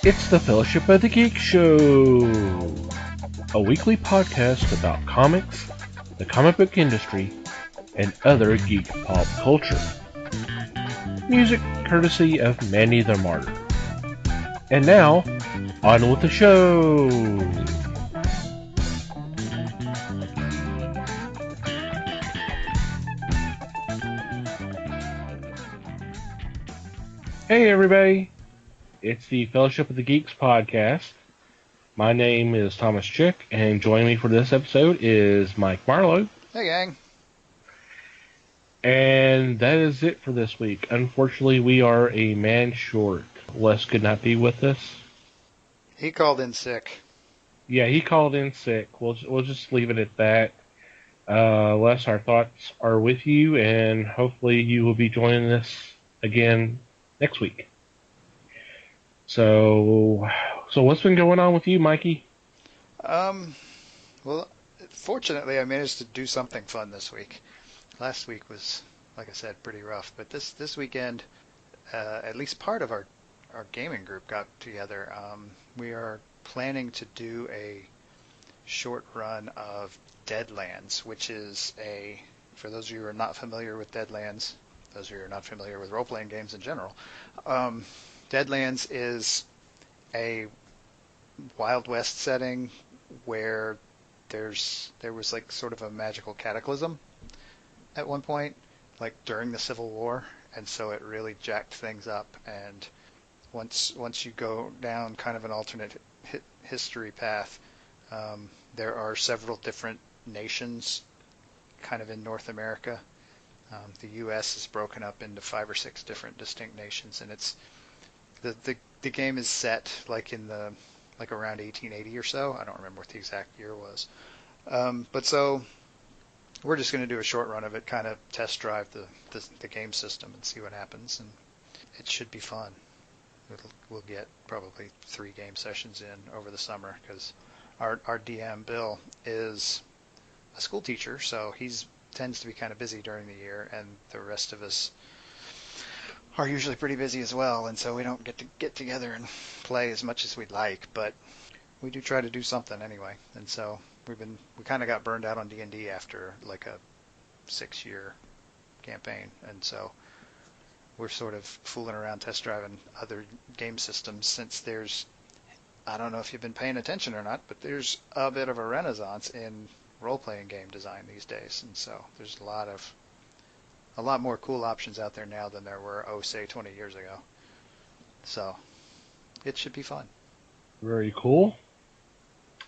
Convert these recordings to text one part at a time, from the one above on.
It's the Fellowship of the Geek Show, a weekly podcast about comics, the comic book industry, and other geek pop culture. Music courtesy of Manny the Martyr. And now, on with the show! Hey everybody! It's the Fellowship of the Geeks podcast. My name is Thomas Chick, and joining me for this episode is Mike Marlowe. Hey gang! And that is it for this week. Unfortunately, we are a man short. Les could not be with us. He called in sick. Yeah, he called in sick. We'll just leave it at that. Les, our thoughts are with you, and hopefully you will be joining us again next week. So what's been going on with you, Mikey? Well, fortunately I managed to do something fun this week. Last week was, like I said, pretty rough, but this weekend, at least part of our gaming group got together. We are planning to do a short run of Deadlands, which is for those of you who are not familiar with Deadlands, those of you who are not familiar with role-playing games in general, Deadlands is a Wild West setting where there was like sort of a magical cataclysm at one point, like during the Civil War, and so it really jacked things up. And once you go down kind of an alternate history path, there are several different nations kind of in North America. The U.S. is broken up into 5 or 6 different distinct nations, and it's the game is set like around 1880 or so. I don't remember what the exact year was. But so we're just going to do a short run of it, kind of test drive the game system and see what happens, and it should be fun. We'll get probably 3 game sessions in over the summer because our DM Bill is a school teacher, so he tends to be kind of busy during the year, and the rest of us are usually pretty busy as well, and so we don't get together and play as much as we'd like, but we do try to do something anyway. And so we kind of got burned out on D&D after like a 6-year campaign, and so we're sort of fooling around test driving other game systems, since I don't know if you've been paying attention or not, but there's a bit of a renaissance in role-playing game design these days, and so there's a lot more cool options out there now than there were, say, 20 years ago. So it should be fun. Very cool.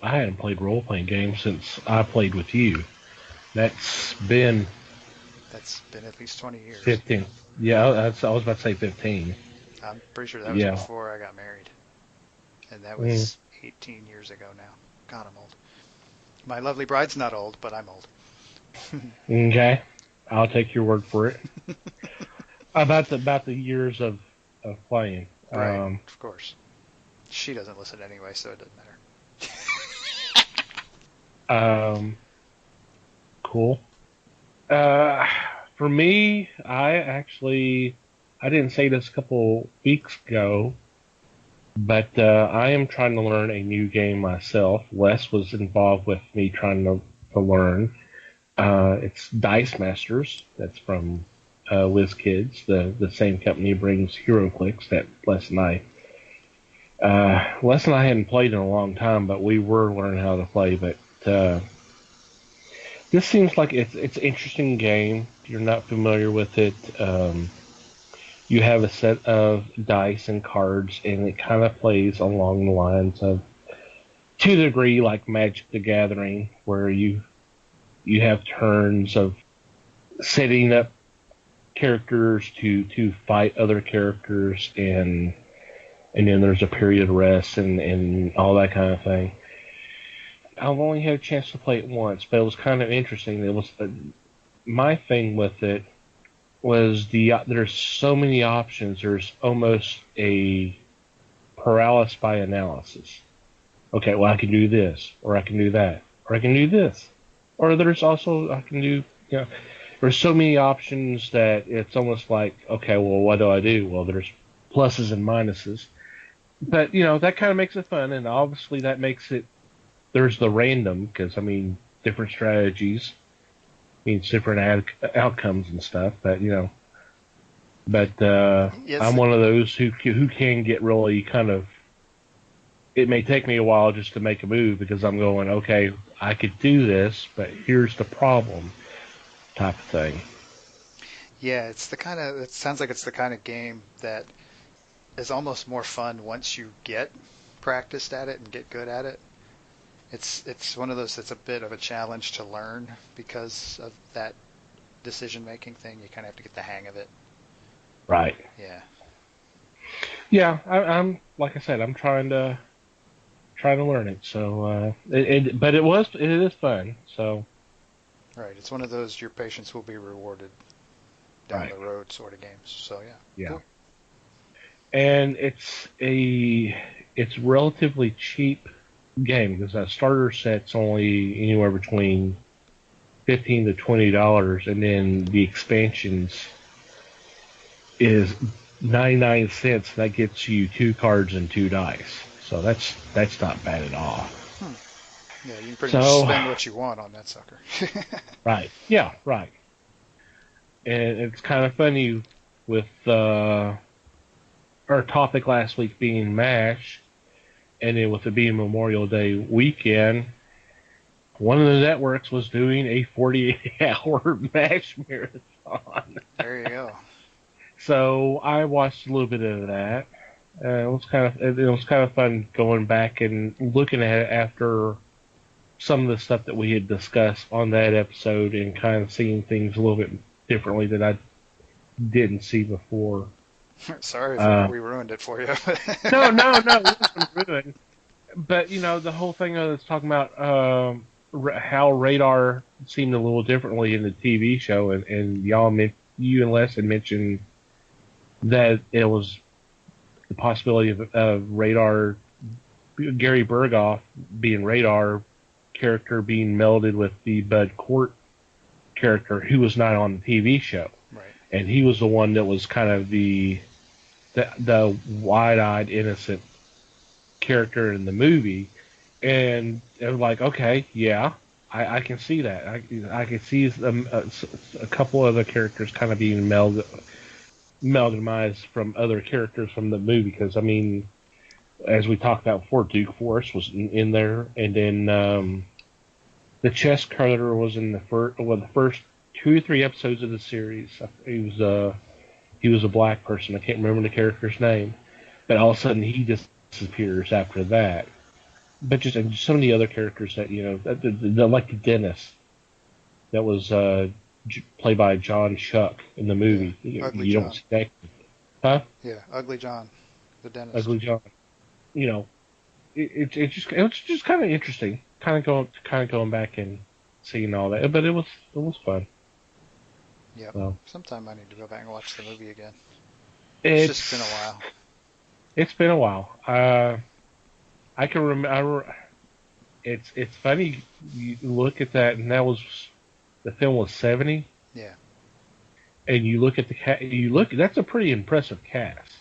I hadn't played role-playing games since I played with you. That's been at least 20 years. 15. Yeah, I was about to say 15. I'm pretty sure that was before I got married. And that was 18 years ago now. God, I'm old. My lovely bride's not old, but I'm old. Okay. I'll take your word for it. about the years of playing. Right, of course. She doesn't listen anyway, so it doesn't matter. Cool. For me, I didn't say this a couple weeks ago, but I am trying to learn a new game myself. Les was involved with me trying to learn. It's Dicemasters. That's from WizKids. The same company brings HeroClix that Les and I hadn't played in a long time, but we were learning how to play. But this seems like it's an interesting game. If you're not familiar with it, you have a set of dice and cards, and it kind of plays along the lines of, to a degree, like Magic the Gathering, where you have turns of setting up characters to fight other characters, and then there's a period of rest and all that kind of thing. I've only had a chance to play it once, but it was kind of interesting. It was my thing with it was there's so many options. There's almost a paralysis by analysis. Okay, well, I can do this, or I can do that, or I can do this. Or there's also, I can do, there's so many options that it's almost like, okay, well, what do I do? Well, there's pluses and minuses. but that kind of makes it fun, and obviously that makes it. There's the random because I mean different strategies means different outcomes and stuff. But Yes, I'm one of those who can get really kind of. It may take me a while just to make a move because I'm going, okay, I could do this, but here's the problem, type of thing. yeah, it sounds like it's the kind of game that is almost more fun once you get practiced at it and get good at it. It's one of those that's a bit of a challenge to learn because of that decision making thing. You kind of have to get the hang of it. Right. Yeah. Yeah, I'm like I said, I'm trying to learn it. So, but it is fun. So, Right. It's one of those your patience will be rewarded down right. the road sort of games. So yeah, Yeah. cool. And it's relatively cheap game because that starter set's only anywhere between $15 to $20, and then the expansions is 99 cents. That gets you 2 cards and 2 dice. So that's not bad at all. Hmm. Yeah, you can pretty much So, spend what you want on that sucker. right, yeah, right. And it's kind of funny with our topic last week being MASH, and then with it being Memorial Day weekend, one of the networks was doing a 48-hour MASH marathon. There you go. So I watched a little bit of that. It was kind of fun going back and looking at it after some of the stuff that we had discussed on that episode and kind of seeing things a little bit differently that I didn't see before. Sorry if Uh, we ruined it for you. no, it wasn't ruined. But the whole thing I was talking about how Radar seemed a little differently in the TV show, and you and Les had mentioned that it was the possibility of Radar, Gary Berghoff being Radar character being melded with the Bud Cort character who was not on the TV show, Right. and he was the one that was kind of the wide-eyed innocent character in the movie, and it was like, okay, yeah, I can see that. I can see a couple other characters kind of being amalgamized from other characters from the movie because I mean, as we talked about before, Duke Forrest was in there, and then the chess cutter was in the first 2 or 3 episodes of the series. He was a black person. I can't remember the character's name, but all of a sudden he disappears after that. But just some of the other characters that like the dentist that was played by John Shuck in the Yeah. movie. Ugly You don't John. see that, huh? Yeah. Ugly John, the dentist. Ugly John. You know, it was just kind of interesting, kind of going back and seeing all that. But it was fun. Yep. So Sometime I need to go back and watch the movie again. It's just been a it's while. it's been a while. I can remember. It's funny. You look at that, and the film was 70, Yeah. and you look at the cat. That's a pretty impressive cast.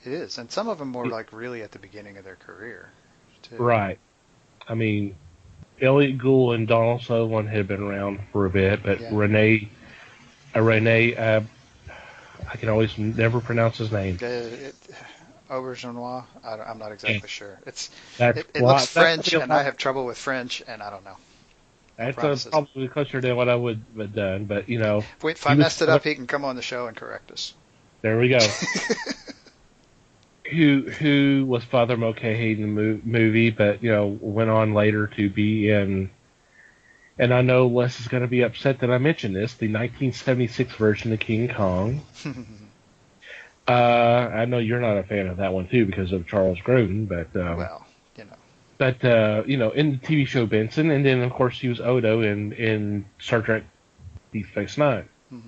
It is, and some of them were like really at the beginning of their career, too. Right. I mean, Elliot Gould and Donald Sutherland had been around for a bit, but Yeah. Renee, I can always never pronounce his name. Auberginois. I'm not Yeah, exactly sure. that's It looks that's French, a and I lot. have trouble with French, and I don't know. No That's promises. probably closer to what I would have done, but If I he was messed it up, he can come on the show and correct us. there. We go. Who was Father Mulcahy in the movie, but went on later to be in. And I know Les is going to be upset that I mentioned this, the 1976 version of King Kong. I know you're not a fan of that one too because of Charles Grodin, but Well, you know. in the TV show Benson, and then of course he was Odo in Star Trek Deep Space Nine, Mhm.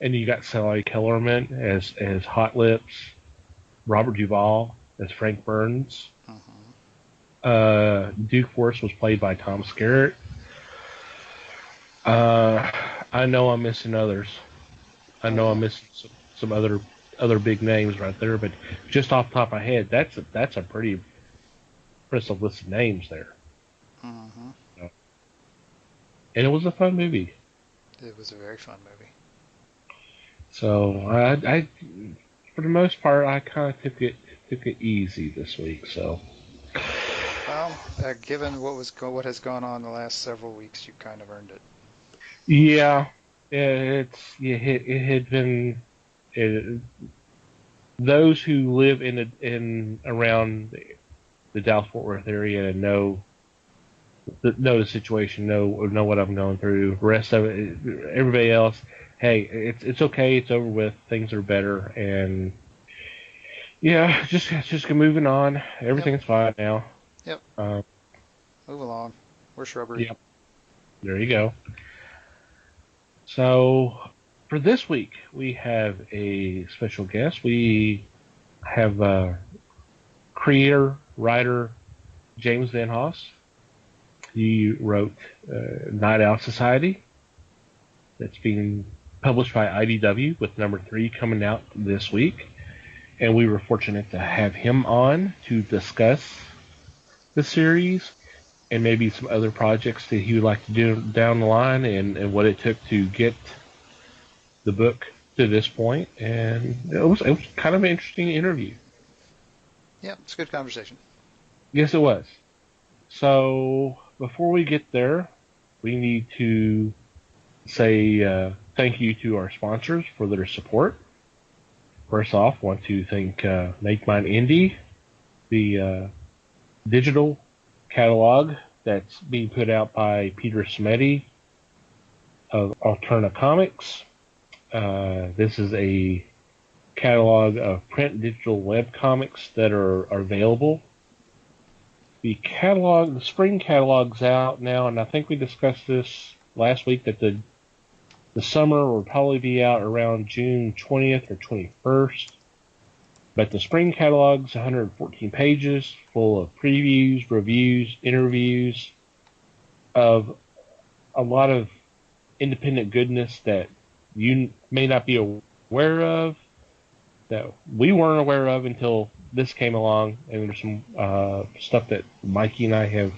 and you got Sally Kellerman as Hot Lips, Robert Duvall as Frank Burns. Mhm. Duke Force was played by Tom Skerritt. I know I'm missing others. I know I'm Mhm. missing some other other big names right there, but just off the top of my head, that's a pretty impressive list of names there. Mm-hmm. So, and it was a fun movie. It was a very fun movie. So I for the most part, I kind of took it easy this week. So. Well, given what has gone on the last several weeks, you kind of earned it. Yeah, it had been those who live in around the Dallas Fort Worth area and know the situation, know what I'm going through. The rest of it, everybody else, hey, it's okay, it's over with, things are better, and yeah, just moving on. Everything's fine now. Yep. Move along. We're shrubbery. Yep. There you go. So, for this week, we have a special guest. We have creator, writer, James Venhaus. He wrote Night Owl Society. That's being published by IDW with number 3 coming out this week. And we were fortunate to have him on to discuss the series and maybe some other projects that he would like to do down the line and what it took to get the book to this point. And it was kind of an interesting interview. Yeah, it's a good conversation. Yes, it was. So before we get there, we need to say thank you to our sponsors for their support. First off, I want to thank Make Mine Indie, the digital catalog that's being put out by Peter Smeddy of Alterna Comics. This is a catalog of print and digital web comics that are available. The spring catalog's out now, and I think we discussed this last week that the summer will probably be out around June 20th or 21st. But the spring catalog's 114 pages, full of previews, reviews, interviews of a lot of independent goodness that you may not be aware of, that we weren't aware of until this came along. And there's some stuff that Mikey and I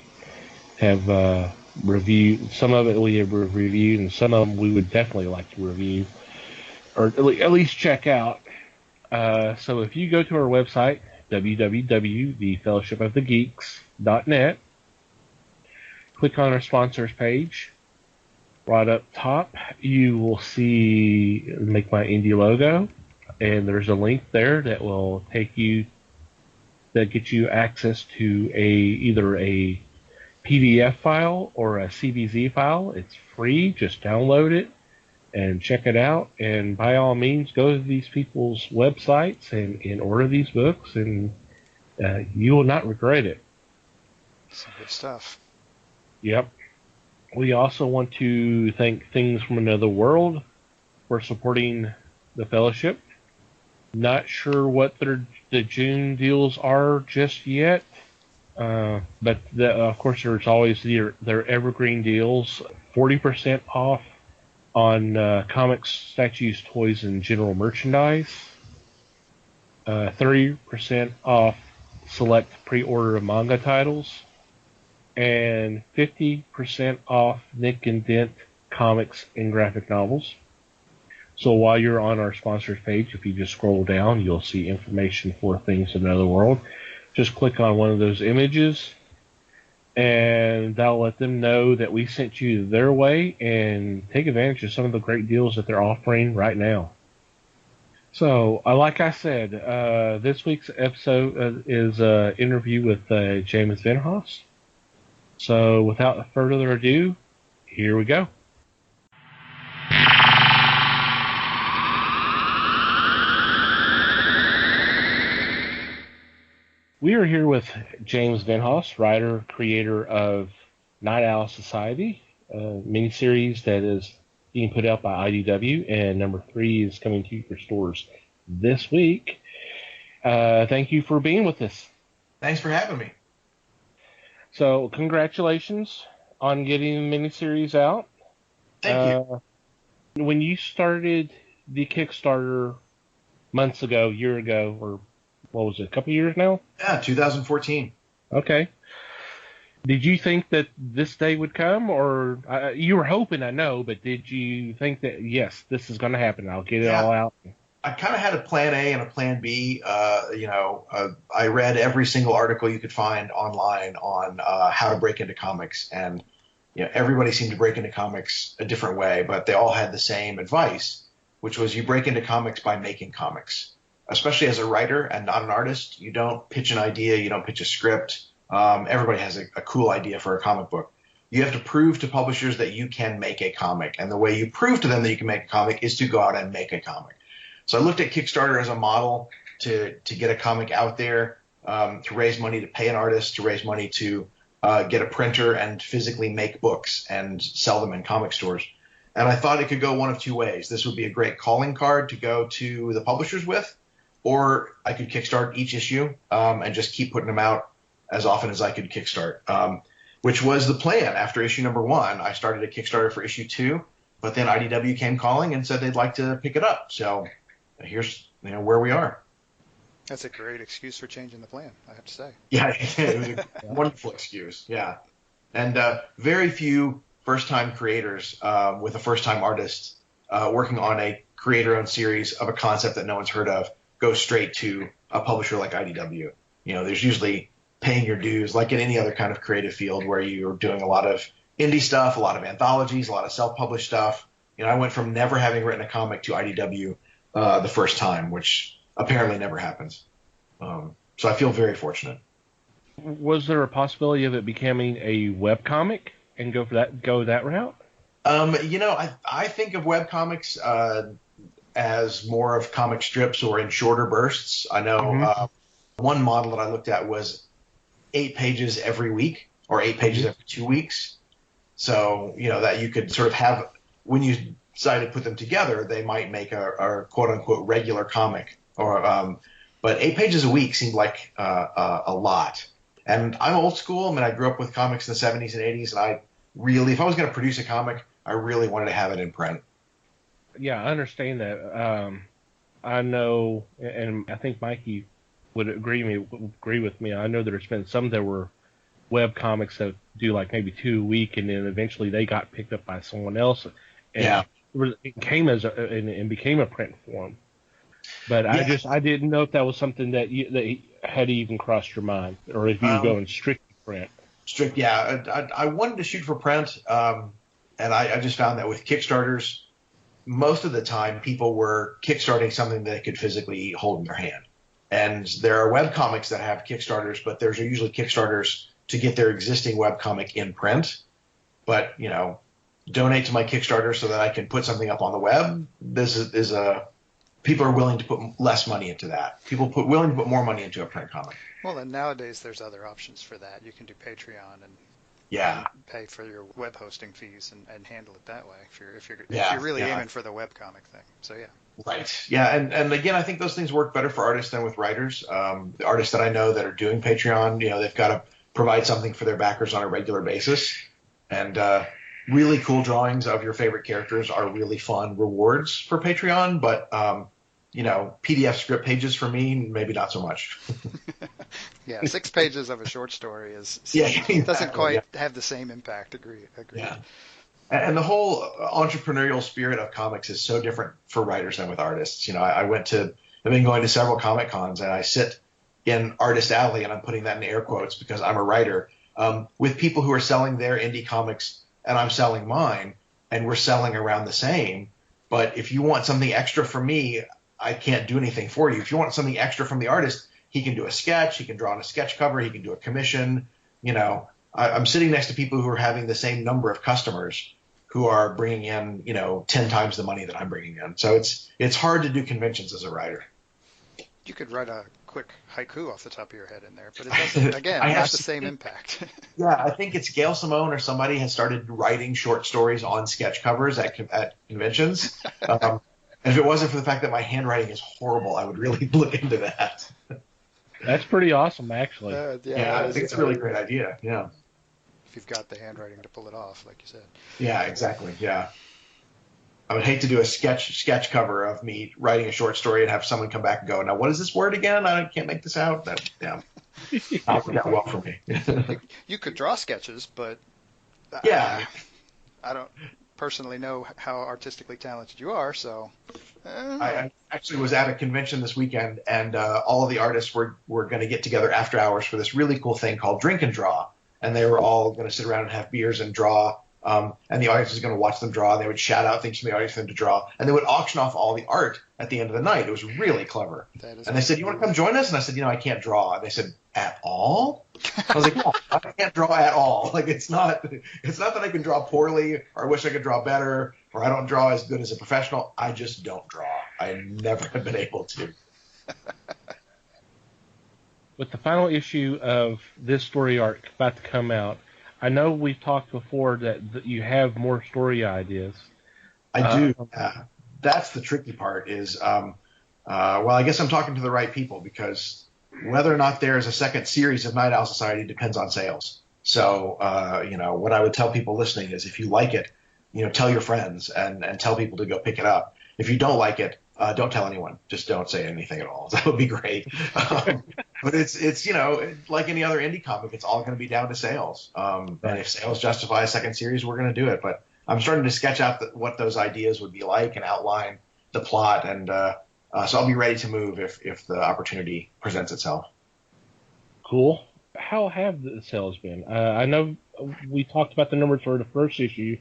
have reviewed. Some of it we have reviewed, and some of them we would definitely like to review, or at least check out. So if you go to our website, www.thefellowshipofthegeeks.net, click on our sponsors page. Right up top, you will see Make My Indie logo, and there's a link there that will take you, that gets you access to either a PDF file or a CBZ file. It's free. Just download it and check it out. And by all means, go to these people's websites and order these books, and you will not regret it. Some good stuff. Yep. We also want to thank Things from Another World for supporting the Fellowship. Not sure what the June deals are just yet. But of course, there's always their evergreen deals. 40% off on comics, statues, toys, and general merchandise. 30% off select pre-order manga titles. And 50% off Nick and Dent comics and graphic novels. So while you're on our sponsors page, if you just scroll down, you'll see information for Things from Another World. Just click on one of those images, and that'll let them know that we sent you their way, and take advantage of some of the great deals that they're offering right now. So, like I said, this week's episode is an interview with James Venhaus. So, without further ado, here we go. We are here with James Venhaus, writer, creator of Night Owl Society, a miniseries that is being put out by IDW, and number 3 is coming to your stores this week. Thank you for being with us. Thanks for having me. So, congratulations on getting the miniseries out. Thank you. When you started the Kickstarter months ago, year ago, or what was it, a couple years now? Yeah, 2014. Okay. Did you think that this day would come, or you were hoping, I know, but did you think that, yes, this is going to happen, I'll get it all out? I kind of had a plan A and a plan B. I read every single article you could find online on how to break into comics, and everybody seemed to break into comics a different way, but they all had the same advice, which was you break into comics by making comics. Especially as a writer and not an artist, you don't pitch an idea, you don't pitch a script. Everybody has a cool idea for a comic book. You have to prove to publishers that you can make a comic, and the way you prove to them that you can make a comic is to go out and make a comic. So I looked at Kickstarter as a model to get a comic out there, to raise money to pay an artist, to raise money to get a printer and physically make books and sell them in comic stores. And I thought it could go one of two ways. This would be a great calling card to go to the publishers with, or I could kickstart each issue and just keep putting them out as often as I could kickstart, which was the plan. After issue number 1, I started a Kickstarter for issue 2, but then IDW came calling and said they'd like to pick it up. So here's where we are. That's a great excuse for changing the plan, I have to say. Yeah, it was a wonderful excuse. Yeah, and very few first-time creators with a first-time artist working on a creator-owned series of a concept that no one's heard of go straight to a publisher like IDW. There's usually paying your dues, like in any other kind of creative field where you're doing a lot of indie stuff, a lot of anthologies, a lot of self-published stuff. I went from never having written a comic to IDW the first time, which apparently never happens. So I feel very fortunate. Was there a possibility of it becoming a webcomic and go that route? I think of webcomics as more of comic strips or in shorter bursts. I know one model that I looked at was 8 pages every week or 8 pages every 2 weeks. So, that you could sort of have, when you decide to put them together, they might make a quote unquote regular comic. But 8 pages a week seemed like a lot. And I'm old school. I grew up with comics in the 70s and 80s, and I really, if I was going to produce a comic, I really wanted to have it in print. Yeah, I understand that. I know, and I think Mikey would agree with me. I know there's been some that were web comics that do like maybe 2 a week, and then eventually they got picked up by someone else, and it came and became a print form. But I didn't know if that was something that had even crossed your mind, or if you were going strictly print. I wanted to shoot for print, and I just found that with Kickstarters, most of the time people were kickstarting something that they could physically hold in their hand. And there are webcomics that have Kickstarters, but there's usually Kickstarters to get their existing webcomic in print. But, donate to my Kickstarter so that I can put something up on the web. This is people are willing to put less money into that. Willing to put more money into a print comic. Well, then nowadays there's other options for that. You can do Patreon and pay for your web hosting fees and handle it that way if you're really aiming for the webcomic thing. So Right. Yeah, and again, I think those things work better for artists than with writers. The artists that I know that are doing Patreon, they've got to provide something for their backers on a regular basis. And really cool drawings of your favorite characters are really fun rewards for Patreon, but PDF script pages for me, maybe not so much. 6 pages of a short story doesn't quite have the same impact. Agreed. Yeah. And the whole entrepreneurial spirit of comics is so different for writers than with artists. I've been going to several Comic Cons, and I sit in Artist Alley, and I'm putting that in air quotes because I'm a writer, with people who are selling their indie comics and I'm selling mine, and we're selling around the same. But if you want something extra from me, I can't do anything for you. If you want something extra from the artist, he can do a sketch, he can draw on a sketch cover, he can do a commission. I'm sitting next to people who are having the same number of customers who are bringing in, 10 times the money that I'm bringing in. So it's hard to do conventions as a writer. You could write a quick haiku off the top of your head in there, but it doesn't, again, not the same impact. Yeah, I think it's Gail Simone or somebody has started writing short stories on sketch covers at conventions. And if it wasn't for the fact that my handwriting is horrible, I would really look into that. That's pretty awesome, actually. I think it's a really great idea. Yeah. If you've got the handwriting to pull it off, like you said. Yeah, exactly. Yeah. I would hate to do a sketch cover of me writing a short story and have someone come back and go, now what is this word again? I can't make this out. That not work out well for me. You could draw sketches, but Yeah. I don't personally know how artistically talented you are, so. I actually was at a convention this weekend, and all of the artists were going to get together after hours for this really cool thing called Drink and Draw. And they were all going to sit around and have beers and draw. And the audience was going to watch them draw. And they would shout out things from the audience for them to draw. And they would auction off all the art at the end of the night. It was really clever. And they said, you want to come join us? And I said, I can't draw. And they said, at all? I was like, no, I can't draw at all. Like, it's not that I can draw poorly or I wish I could draw better or I don't draw as good as a professional. I just don't draw. I never have been able to. With the final issue of this story arc about to come out, I know we've talked before that you have more story ideas. I do. That's the tricky part is, well, I guess I'm talking to the right people because whether or not there's a second series of Night Owl Society depends on sales. So, what I would tell people listening is if you like it, tell your friends and tell people to go pick it up. If you don't like it, don't tell anyone. Just don't say anything at all. That would be great. But it's like any other indie comic, it's all going to be down to sales. And if sales justify a second series, we're going to do it. But I'm starting to sketch out what those ideas would be like and outline the plot. And so I'll be ready to move if the opportunity presents itself. Cool. How have the sales been? I know we talked about the numbers for the first issue.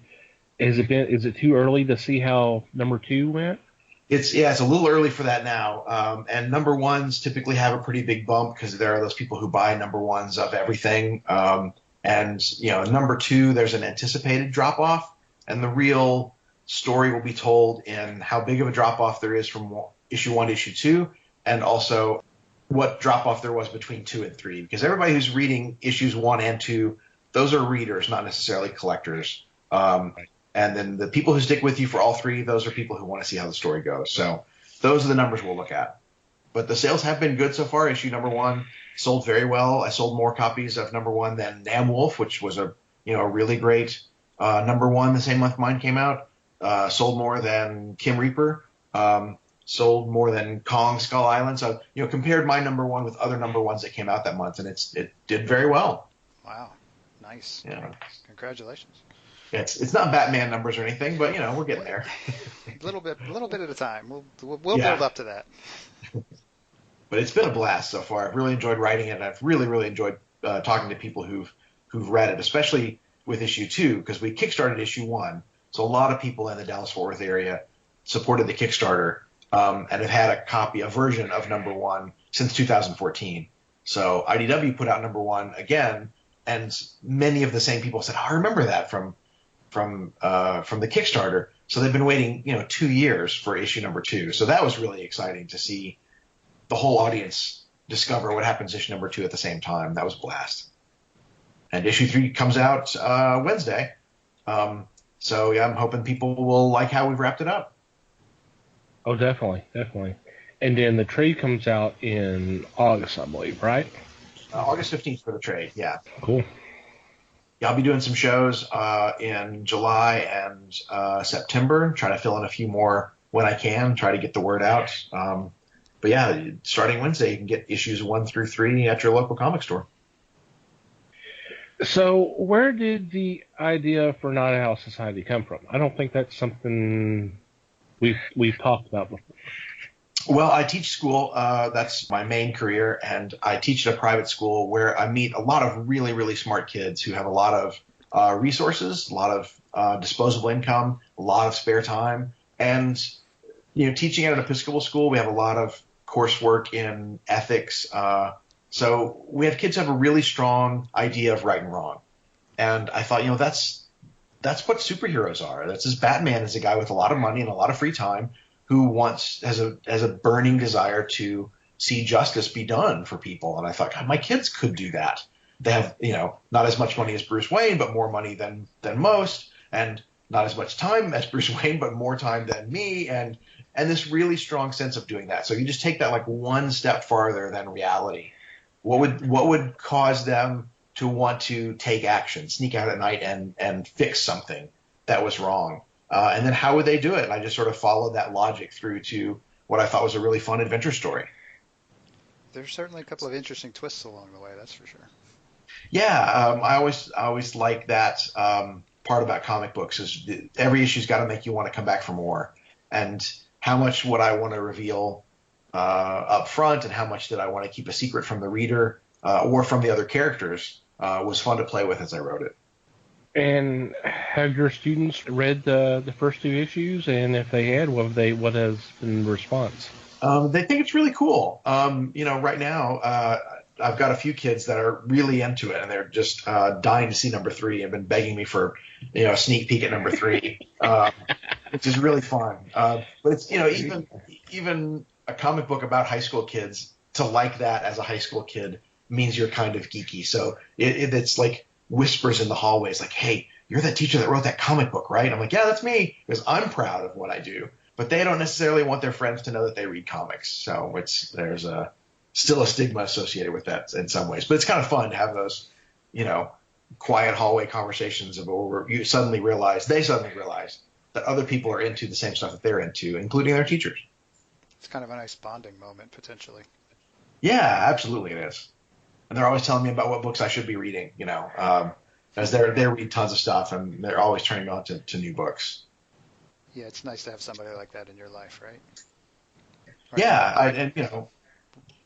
Is it too early to see how number 2 went? It's a little early for that now. And number ones typically have a pretty big bump because there are those people who buy number ones of everything. And number 2, there's an anticipated drop off, and the real story will be told in how big of a drop off there is from issue 1 to issue 2, and also what drop off there was between 2 and 3. Because everybody who's reading issues 1 and 2, those are readers, not necessarily collectors. And then the people who stick with you for all 3, those are people who want to see how the story goes. So those are the numbers we'll look at. But the sales have been good so far. Issue number 1 sold very well. I sold more copies of number 1 than Nam Wolf, which was a really great number 1 the same month mine came out. Sold more than Kim Reaper. Sold more than Kong Skull Island. So compared my number 1 with other number 1s that came out that month, and it did very well. Wow, nice. Yeah. Congratulations. It's not Batman numbers or anything, but we're getting there. a little bit at a time. We'll build up to that. But it's been a blast so far. I've really enjoyed writing it, and I've really, really enjoyed talking to people who've read it, especially with issue 2, because we kickstarted issue 1. So a lot of people in the Dallas-Fort Worth area supported the Kickstarter and have had a version of number 1 since 2014. So IDW put out number 1 again, and many of the same people said, "Oh, I remember that from the Kickstarter." So they've been waiting, 2 years for issue number 2. So that was really exciting to see the whole audience discover what happens issue number 2 at the same time. That was a blast. And issue 3 comes out Wednesday. So yeah, I'm hoping people will like how we've wrapped it up. Oh, definitely. And then the trade comes out in August, I believe, right? August 15th for the trade, yeah. Cool. Yeah, I'll be doing some shows in July and September, trying to fill in a few more when I can, try to get the word out. But yeah, starting Wednesday, you can get issues 1 through 3 at your local comic store. So where did the idea for Night Owl Society come from? I don't think that's something we've talked about before. Well, I teach school. That's my main career, and I teach at a private school where I meet a lot of really, really smart kids who have a lot of resources, a lot of disposable income, a lot of spare time. And, teaching at an Episcopal school, we have a lot of coursework in ethics. So we have kids who have a really strong idea of right and wrong. And I thought, that's what superheroes are. Batman is a guy with a lot of money and a lot of free time who has a burning desire to see justice be done for people. And I thought, God, my kids could do that. They have, not as much money as Bruce Wayne, but more money than most, and not as much time as Bruce Wayne, but more time than me, and this really strong sense of doing that. So you just take that like one step farther than reality. What would cause them to want to take action, sneak out at night and fix something that was wrong? And then how would they do it? And I just sort of followed that logic through to what I thought was a really fun adventure story. There's certainly a couple of interesting twists along the way, that's for sure. Yeah, I always like that part about comic books is every issue's got to make you want to come back for more. And how much would I want to reveal up front, and how much did I want to keep a secret from the reader or from the other characters was fun to play with as I wrote it. And have your students read the first 2 issues? And if they had, what has been the response? They think it's really cool. Right now I've got a few kids that are really into it, and they're just dying to see number 3 and been begging me for a sneak peek at number 3, which is really fun. But it's even a comic book about high school kids, to like that as a high school kid means you're kind of geeky. So it's like whispers in the hallways, like, "Hey, you're that teacher that wrote that comic book, right?" I'm like, "Yeah, that's me," because I'm proud of what I do. But they don't necessarily want their friends to know that they read comics. So there's still a stigma associated with that in some ways. But it's kind of fun to have those, quiet hallway conversations where they suddenly realize that other people are into the same stuff that they're into, including their teachers. It's kind of a nice bonding moment, potentially. Yeah, absolutely it is. And they're always telling me about what books I should be reading, as they read tons of stuff, and they're always turning me on to new books. Yeah, it's nice to have somebody like that in your life, right? Yeah,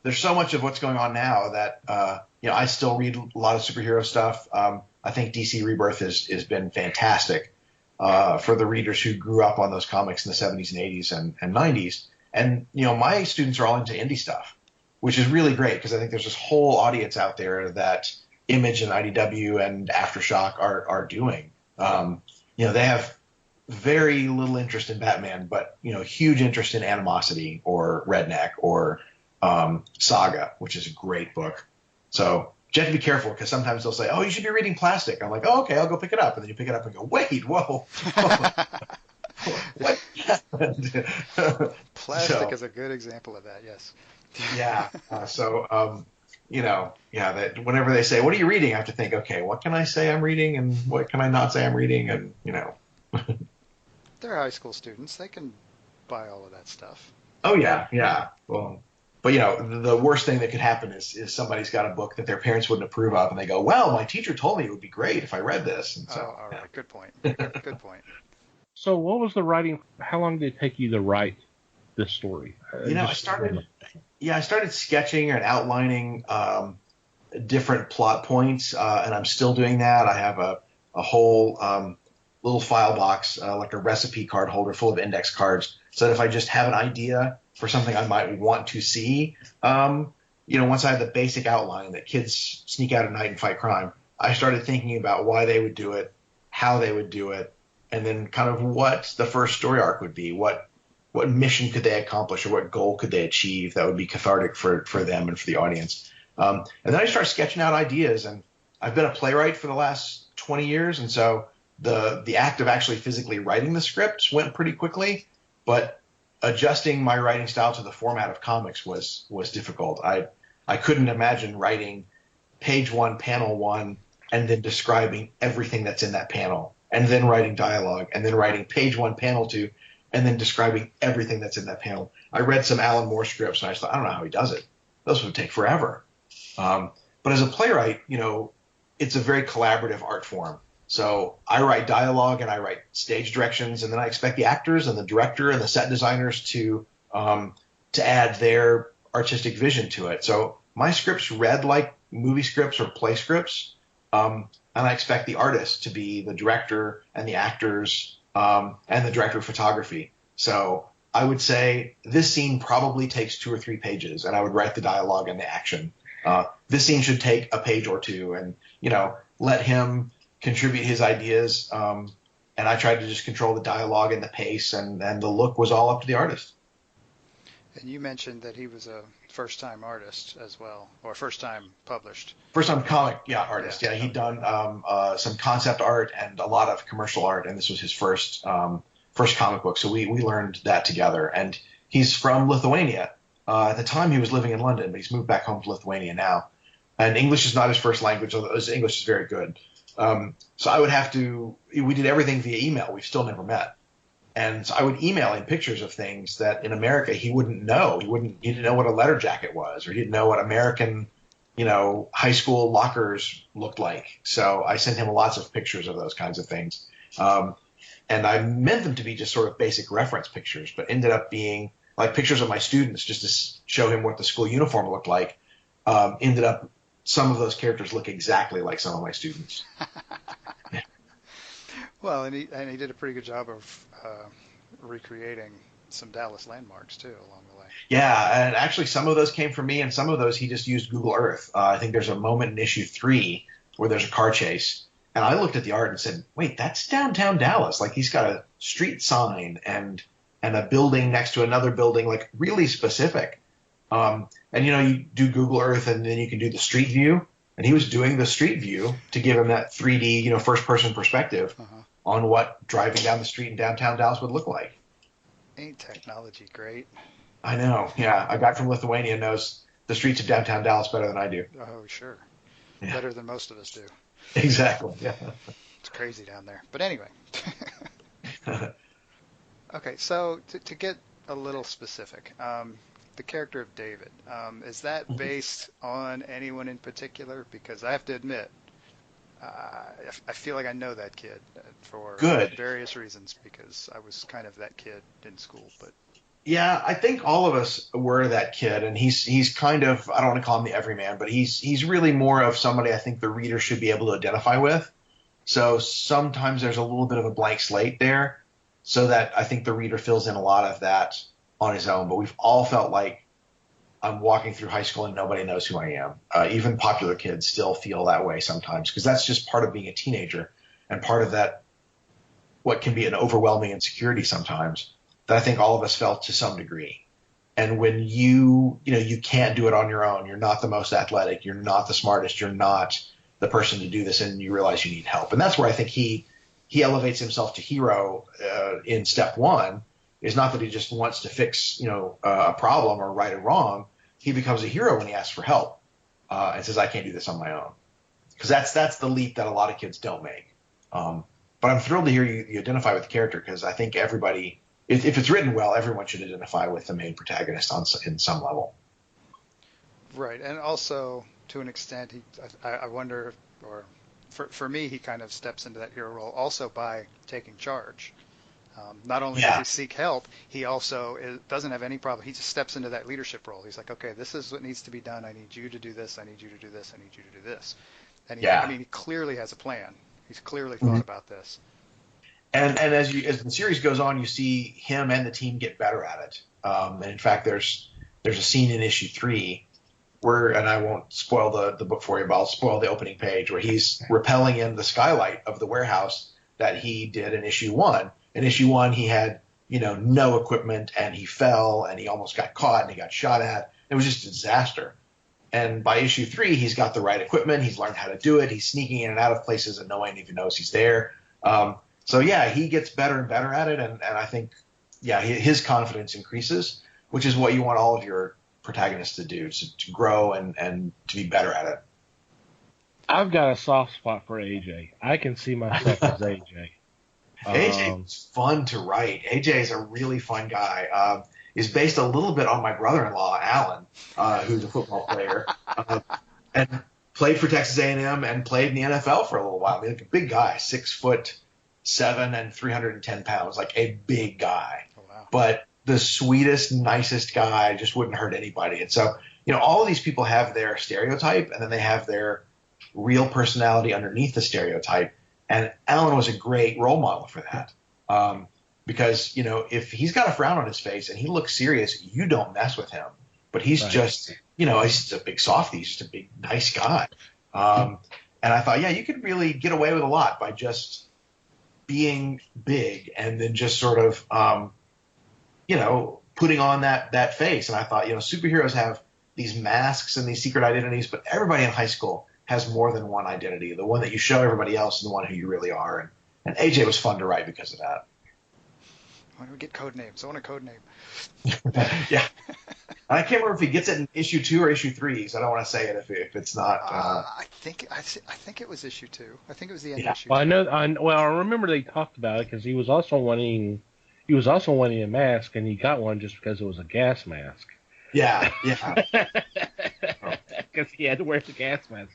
there's so much of what's going on now that I still read a lot of superhero stuff. I think DC Rebirth has been fantastic for the readers who grew up on those comics in the 70s and 80s and 90s. And my students are all into indie stuff, which is really great because I think there's this whole audience out there that Image and IDW and Aftershock are doing. They have very little interest in Batman, but huge interest in Animosity or Redneck or Saga, which is a great book. So you have to be careful because sometimes they'll say, "Oh, you should be reading Plastic." I'm like, "Oh, okay, I'll go pick it up," and then you pick it up and go, "Wait, whoa, what happened?" Plastic is a good example of that. Yes. Yeah. That whenever they say, "What are you reading?" I have to think, okay, what can I say I'm reading and what can I not say I'm reading? And, They're high school students. They can buy all of that stuff. Oh, yeah. Yeah. Well, but, the worst thing that could happen is somebody's got a book that their parents wouldn't approve of and they go, "Well, my teacher told me it would be great if I read this." And so, all right. Good point. Good point. So what was the writing? How long did it take you to write this story? I started sketching and outlining different plot points, and I'm still doing that. I have a whole little file box, like a recipe card holder full of index cards, so that if I just have an idea for something I might want to see, once I have the basic outline that kids sneak out at night and fight crime, I started thinking about why they would do it, how they would do it, and then kind of what the first story arc would be, what mission could they accomplish, or what goal could they achieve that would be cathartic for them and for the audience. And then I started sketching out ideas, and I've been a playwright for the last 20 years, and so the act of actually physically writing the scripts went pretty quickly, but adjusting my writing style to the format of comics was difficult. I couldn't imagine writing page 1, panel 1, and then describing everything that's in that panel, and then writing dialogue, and then writing page 1, panel 2, and then describing everything that's in that panel. I read some Alan Moore scripts, and I just thought, I don't know how he does it. Those would take forever. But as a playwright, it's a very collaborative art form. So I write dialogue and I write stage directions, and then I expect the actors and the director and the set designers to add their artistic vision to it. So my scripts read like movie scripts or play scripts, and I expect the artist to be the director and the actors and the director of photography. So I would say this scene probably takes 2 or 3 pages, and I would write the dialogue and the action. This scene should take a page or 2, and let him contribute his ideas. And I tried to just control the dialogue and the pace, and the look was all up to the artist. And you mentioned that he was a first-time artist as well, or first-time published. First-time comic, artist. Yeah, he'd done some concept art and a lot of commercial art, and this was his first comic book. So we learned that together. And he's from Lithuania. At the time, he was living in London, but he's moved back home to Lithuania now. And English is not his first language, although his English is very good. So I would have to – we did everything via email. We've still never met. And so I would email him pictures of things that in America he wouldn't know. He didn't know what a letter jacket was, or he didn't know what American, high school lockers looked like. So I sent him lots of pictures of those kinds of things. And I meant them to be just sort of basic reference pictures, but ended up being like pictures of my students just to show him what the school uniform looked like. Ended up some of those characters look exactly like some of my students. Well, and he did a pretty good job of recreating some Dallas landmarks too along the way. Yeah, and actually some of those came from me, and some of those he just used Google Earth. I think there's a moment in issue 3 where there's a car chase, and I looked at the art and said, "Wait, that's downtown Dallas. Like he's got a street sign and a building next to another building, like really specific." And you do Google Earth, and then you can do the street view, and he was doing the street view to give him that 3D, first person perspective on what driving down the street in downtown Dallas would look like. Ain't technology great? I know. Yeah, a guy from Lithuania knows the streets of downtown Dallas better than I do. Oh, sure. Yeah. Better than most of us do. Exactly. Yeah. It's crazy down there. But anyway. Okay, so to get a little specific, the character of David, is that based on anyone in particular? Because I have to admit, I feel like I know that kid for various reasons, because I was kind of that kid in school. But yeah, I think all of us were that kid, and he's kind of, I don't want to call him the everyman, but he's really more of somebody I think the reader should be able to identify with. So sometimes there's a little bit of a blank slate there, so that I think the reader fills in a lot of that on his own. But we've all felt like I'm walking through high school and nobody knows who I am. Even popular kids still feel that way sometimes, because that's just part of being a teenager, and part of that, what can be an overwhelming insecurity sometimes, that I think all of us felt to some degree. And when you can't do it on your own, you're not the most athletic, you're not the smartest, you're not the person to do this, and you realize you need help. And that's where I think he elevates himself to hero in step 1, is not that he just wants to fix, a problem or right or wrong. He becomes a hero when he asks for help and says, "I can't do this on my own." Because that's the leap that a lot of kids don't make. But I'm thrilled to hear you identify with the character, because I think everybody, if it's written well, everyone should identify with the main protagonist in some level. Right, and also to an extent, I wonder, or for me, he kind of steps into that hero role also by taking charge. Not only does he seek help, he also doesn't have any problem. He just steps into that leadership role. He's like, "Okay, this is what needs to be done. I need you to do this. I need you to do this. I need you to do this." And he clearly has a plan. He's clearly thought about this. And as the series goes on, you see him and the team get better at it. And in fact, there's a scene in issue 3 where, and I won't spoil the book for you, but I'll spoil the opening page, where he's rappelling in the skylight of the warehouse that he did in issue 1. In issue 1, he had, no equipment, and he fell, and he almost got caught, and he got shot at. It was just a disaster. And by issue 3, he's got the right equipment. He's learned how to do it. He's sneaking in and out of places and no one even knows he's there. So yeah, he gets better and better at it. And I think, his confidence increases, which is what you want all of your protagonists to do, to grow and to be better at it. I've got a soft spot for AJ. I can see myself as AJ. AJ's fun to write. AJ is a really fun guy. Is based a little bit on my brother-in-law, Alan, who's a football player, and played for Texas A&M and played in the NFL for a little while. I mean, like a big guy, 6'7" and 310 pounds, like a big guy. Oh, wow. But the sweetest, nicest guy, just wouldn't hurt anybody. And so, all of these people have their stereotype, and then they have their real personality underneath the stereotype. And Alan was a great role model for that. Because, if he's got a frown on his face and he looks serious, you don't mess with him. But he's just, he's just a big softie. He's just a big, nice guy. And I thought, you could really get away with a lot by just being big and then just sort of, putting on that face. And I thought, superheroes have these masks and these secret identities, but everybody in high school has more than one identity. The one that you show everybody else and the one who you really are. And AJ was fun to write because of that. Why don't we get code names? I want a code name. Yeah. I can't remember if he gets it in issue 2 or issue 3, so I don't want to say it if it's not. I think it was issue 2. I think it was the end of issue 2. Well, I remember they talked about it because he was also wanting He was also wanting a mask, and he got one just because it was a gas mask. Yeah, yeah. Because he had to wear the gas mask.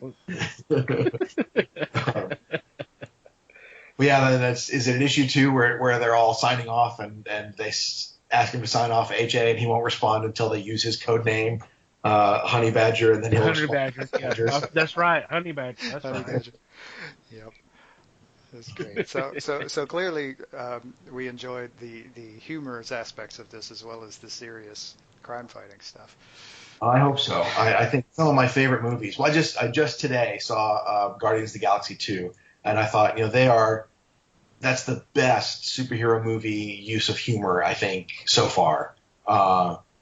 Well, yeah, is it an issue too where they're all signing off and they ask him to sign off HA and he won't respond until they use his code name, Honey Badger, and then he'll Honey respond. Badger. Yeah. That's right, Honey Badger. That's Honey right. Badger. Yep. That's great. So clearly, we enjoyed the humorous aspects of this as well as the serious crime fighting stuff. I hope so. I think some of my favorite movies. Well, I just today saw Guardians of the Galaxy 2, and I thought, that's the best superhero movie use of humor, I think, so far.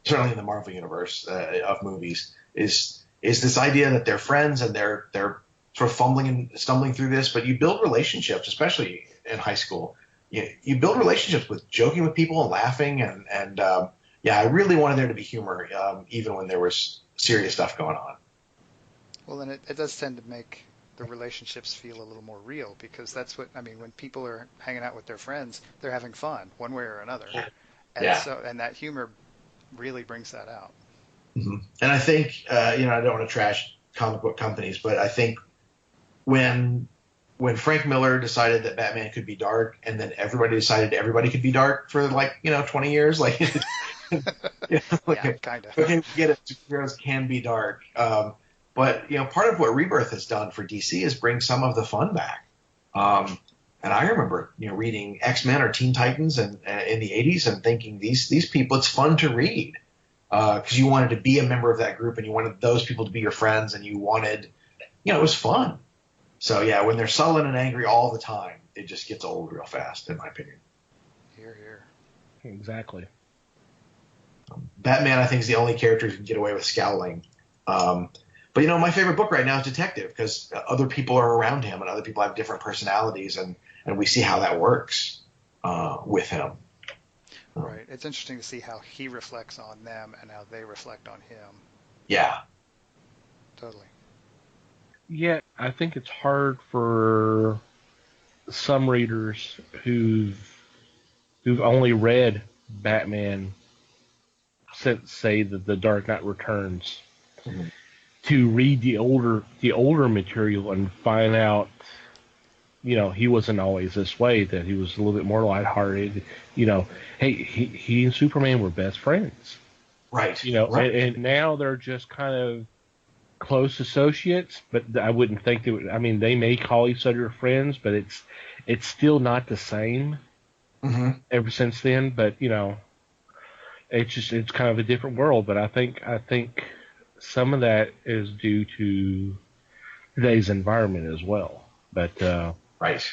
Certainly in the Marvel universe of movies, is this idea that they're friends and they're sort of fumbling and stumbling through this, but you build relationships, especially in high school. You build relationships with joking with people and laughing, and yeah, I really wanted there to be humor, even when there was serious stuff going on. Well, then it does tend to make the relationships feel a little more real, because that's what, I mean, when people are hanging out with their friends, they're having fun one way or another. And Yeah. and that humor really brings that out. Mm-hmm. And I think, I don't want to trash comic book companies, but I think when Frank Miller decided that Batman could be dark, and then everybody decided everybody could be dark for 20 years, Yeah, kind of. Okay, get it. Superheroes can be dark. But part of what Rebirth has done for DC is bring some of the fun back. And I remember, reading X-Men or Teen Titans and in the '80s and thinking these people, it's fun to read because you wanted to be a member of that group and you wanted those people to be your friends and you wanted, it was fun. So yeah, when they're sullen and angry all the time, it just gets old real fast, in my opinion. Hear, hear. Exactly. Batman, I think, is the only character who can get away with scowling. But my favorite book right now is Detective, because other people are around him and other people have different personalities, and we see how that works with him. Right. It's interesting to see how he reflects on them and how they reflect on him. Yeah. Totally. Yeah, I think it's hard for some readers who've only read Batman since, say, the Dark Knight Returns, Mm-hmm. to read the older material and find out, he wasn't always this way, that he was a little bit more lighthearted. Hey, he and Superman were best friends. Right. Right. And now they're just kind of close associates, but I wouldn't think they would. I mean, they may call each other friends, but it's still not the same. Mm-hmm. Ever since then. But it's kind of a different world. But I think some of that is due to today's environment as well. But right.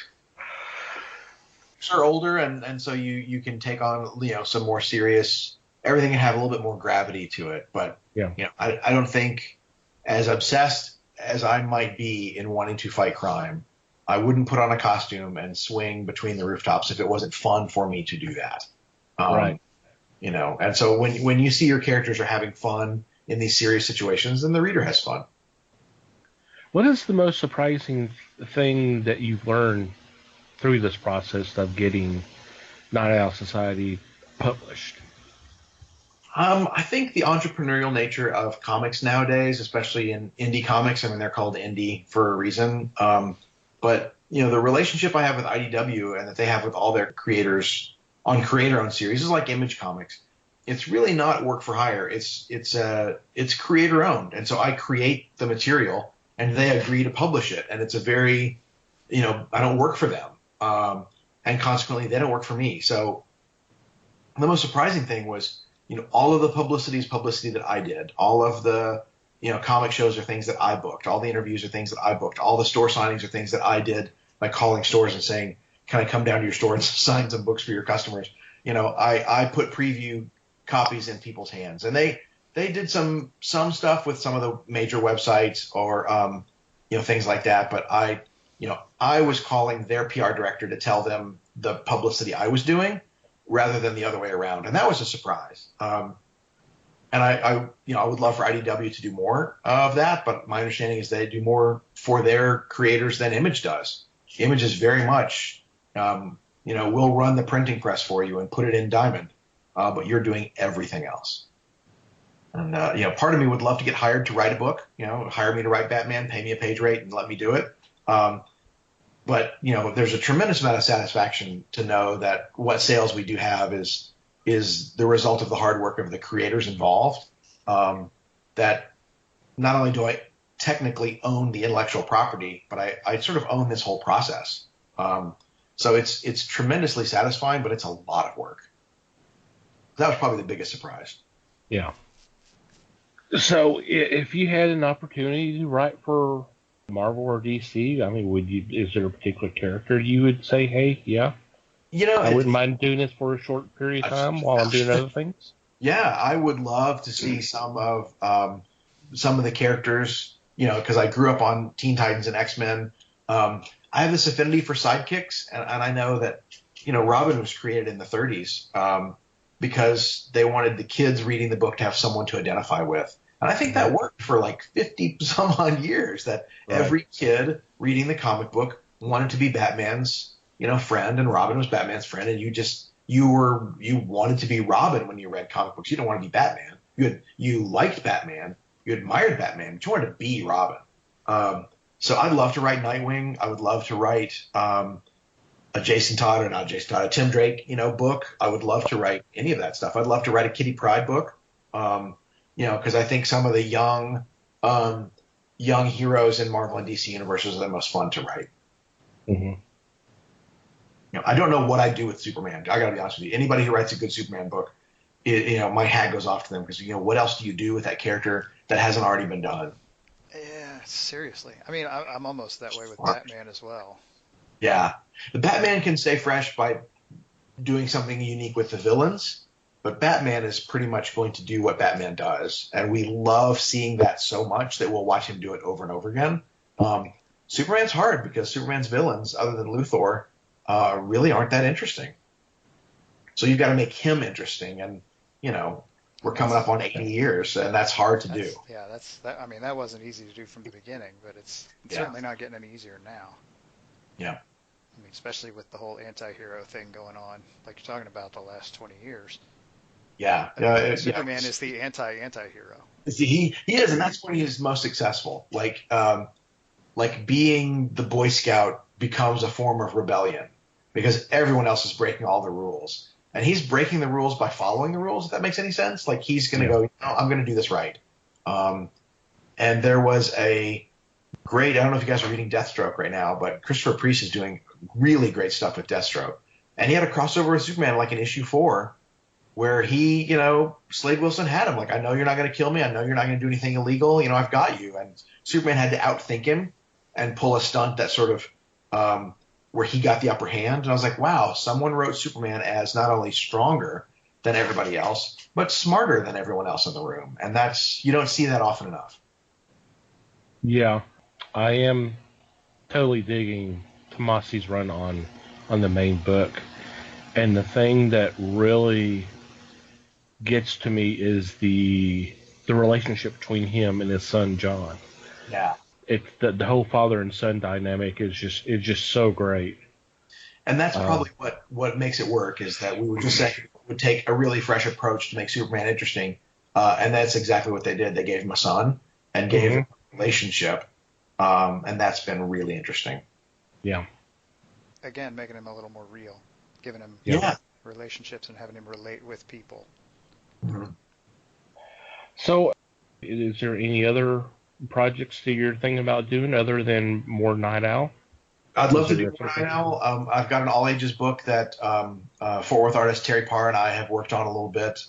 You're older, and so you can take on some more serious. Everything can have a little bit more gravity to it. But yeah, I don't think, as obsessed as I might be in wanting to fight crime, I wouldn't put on a costume and swing between the rooftops if it wasn't fun for me to do that. Right. And so when you see your characters are having fun in these serious situations, then the reader has fun. What is the most surprising thing that you've learned through this process of getting Night Owl Society published? I think the entrepreneurial nature of comics nowadays, especially in indie comics, I mean, they're called indie for a reason. But the relationship I have with IDW and that they have with all their creators on creator-owned series is like Image Comics. It's really not work for hire. It's creator-owned, and so I create the material and they agree to publish it. And it's a very, I don't work for them, and consequently they don't work for me. So the most surprising thing was, all of the publicity is publicity that I did. All of the, comic shows are things that I booked. All the interviews are things that I booked. All the store signings are things that I did by calling stores and saying, can I come down to your store and sign some books for your customers? I put preview copies in people's hands, and they did some stuff with some of the major websites or, things like that. But I was calling their PR director to tell them the publicity I was doing, rather than the other way around. And that was a surprise. And I would love for IDW to do more of that, but my understanding is they do more for their creators than Image does. Image is very much, we'll run the printing press for you and put it in Diamond, but you're doing everything else. And, part of me would love to get hired to write a book, hire me to write Batman, pay me a page rate and let me do it. But there's a tremendous amount of satisfaction to know that what sales we do have is the result of the hard work of the creators involved. That not only do I technically own the intellectual property, but I sort of own this whole process. So it's tremendously satisfying, but it's a lot of work. That was probably the biggest surprise. Yeah. So if you had an opportunity to write for Marvel or DC, I mean, is there a particular character you would say, hey, yeah, I wouldn't mind doing this for a short period of time while I'm doing other things? Yeah, I would love to see some of the characters, because I grew up on Teen Titans and X-Men. I have this affinity for sidekicks, and I know that, Robin was created in the 30s because they wanted the kids reading the book to have someone to identify with. And I think that worked for like 50 some odd years, that every kid reading the comic book wanted to be Batman's, friend, and Robin was Batman's friend. And you wanted to be Robin when you read comic books. You didn't want to be Batman. You liked Batman. You admired Batman, but you wanted to be Robin. So I'd love to write Nightwing. I would love to write a Tim Drake, book. I would love to write any of that stuff. I'd love to write a Kitty Pryde book. Because I think some of the young heroes in Marvel and DC universes are the most fun to write. Mm-hmm. I don't know what I'd do with Superman. I got to be honest with you. Anybody who writes a good Superman book, my hat goes off to them, because what else do you do with that character that hasn't already been done? Yeah, seriously. I mean, I'm almost that way with Batman as well. Yeah, the Batman can stay fresh by doing something unique with the villains. But Batman is pretty much going to do what Batman does, and we love seeing that so much that we'll watch him do it over and over again. Superman's hard because Superman's villains, other than Luthor, really aren't that interesting. So you've got to make him interesting, and we're coming up on 80 years, and that's hard to do. Yeah, I mean, that wasn't easy to do from the beginning, but it's certainly not getting any easier now. Yeah. I mean, especially with the whole anti-hero thing going on, like you're talking about the last 20 years. Yeah. Superman is the anti-hero. He is, and that's when he's most successful. Like being the Boy Scout becomes a form of rebellion because everyone else is breaking all the rules. And he's breaking the rules by following the rules, if that makes any sense. Like, he's going to go, I'm going to do this right. And there was a great, I don't know if you guys are reading Deathstroke right now, but Christopher Priest is doing really great stuff with Deathstroke. And he had a crossover with Superman like in issue 4 where he, Slade Wilson had him. Like, I know you're not going to kill me. I know you're not going to do anything illegal. I've got you. And Superman had to outthink him and pull a stunt that sort of where he got the upper hand. And I was like, wow, someone wrote Superman as not only stronger than everybody else, but smarter than everyone else in the room. And you don't see that often enough. Yeah, I am totally digging Tomasi's run on the main book. And the thing that really gets to me is the relationship between him and his son John. Yeah. It's the whole father and son dynamic is just so great. And that's probably what makes it work, is that we would just say would take a really fresh approach to make Superman interesting. And that's exactly what they did. They gave him a son and gave him a relationship. And that's been really interesting. Yeah. Again, making him a little more real, giving him relationships and having him relate with people. Mm-hmm. So, is there any other projects that you're thinking about doing other than more Night Owl? I'd love to do more Night Owl. I've got an all ages book that Fort Worth artist Terry Parr and I have worked on a little bit,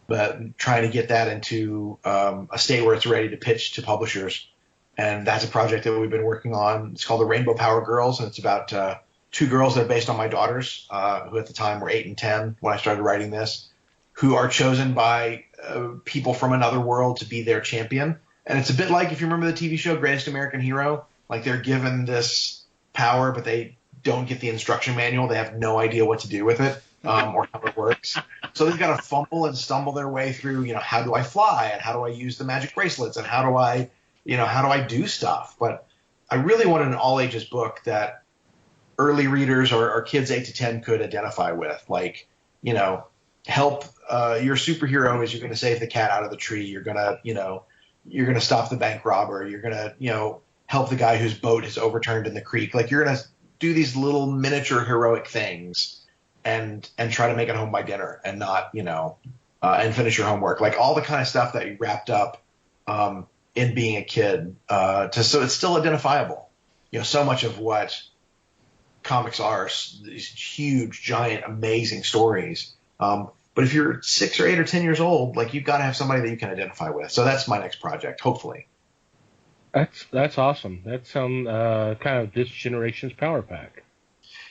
but trying to get that into a state where it's ready to pitch to publishers. And that's a project that we've been working on. It's called the Rainbow Power Girls, and it's about 2 girls that are based on my daughters, who at the time were 8 and 10 when I started writing this, who are chosen by people from another world to be their champion. And it's a bit like, if you remember the TV show Greatest American Hero, like they're given this power, but they don't get the instruction manual. They have no idea what to do with it or how it works. So they've got to fumble and stumble their way through, how do I fly, and how do I use the magic bracelets, and how do I do stuff. But I really wanted an all ages book that early readers or kids 8 to 10 could identify with. Like, help your superhero is you're going to save the cat out of the tree. You're going to, you're going to stop the bank robber. You're going to, help the guy whose boat is overturned in the creek. Like, you're going to do these little miniature heroic things and try to make it home by dinner and not, and finish your homework. Like, all the kind of stuff that you wrapped up in being a kid, so it's still identifiable. So much of what comics are these huge, giant, amazing stories. But if you're 6 or 8 or 10 years old, like, you've got to have somebody that you can identify with. So that's my next project, hopefully. That's awesome. That's kind of this generation's Power Pack.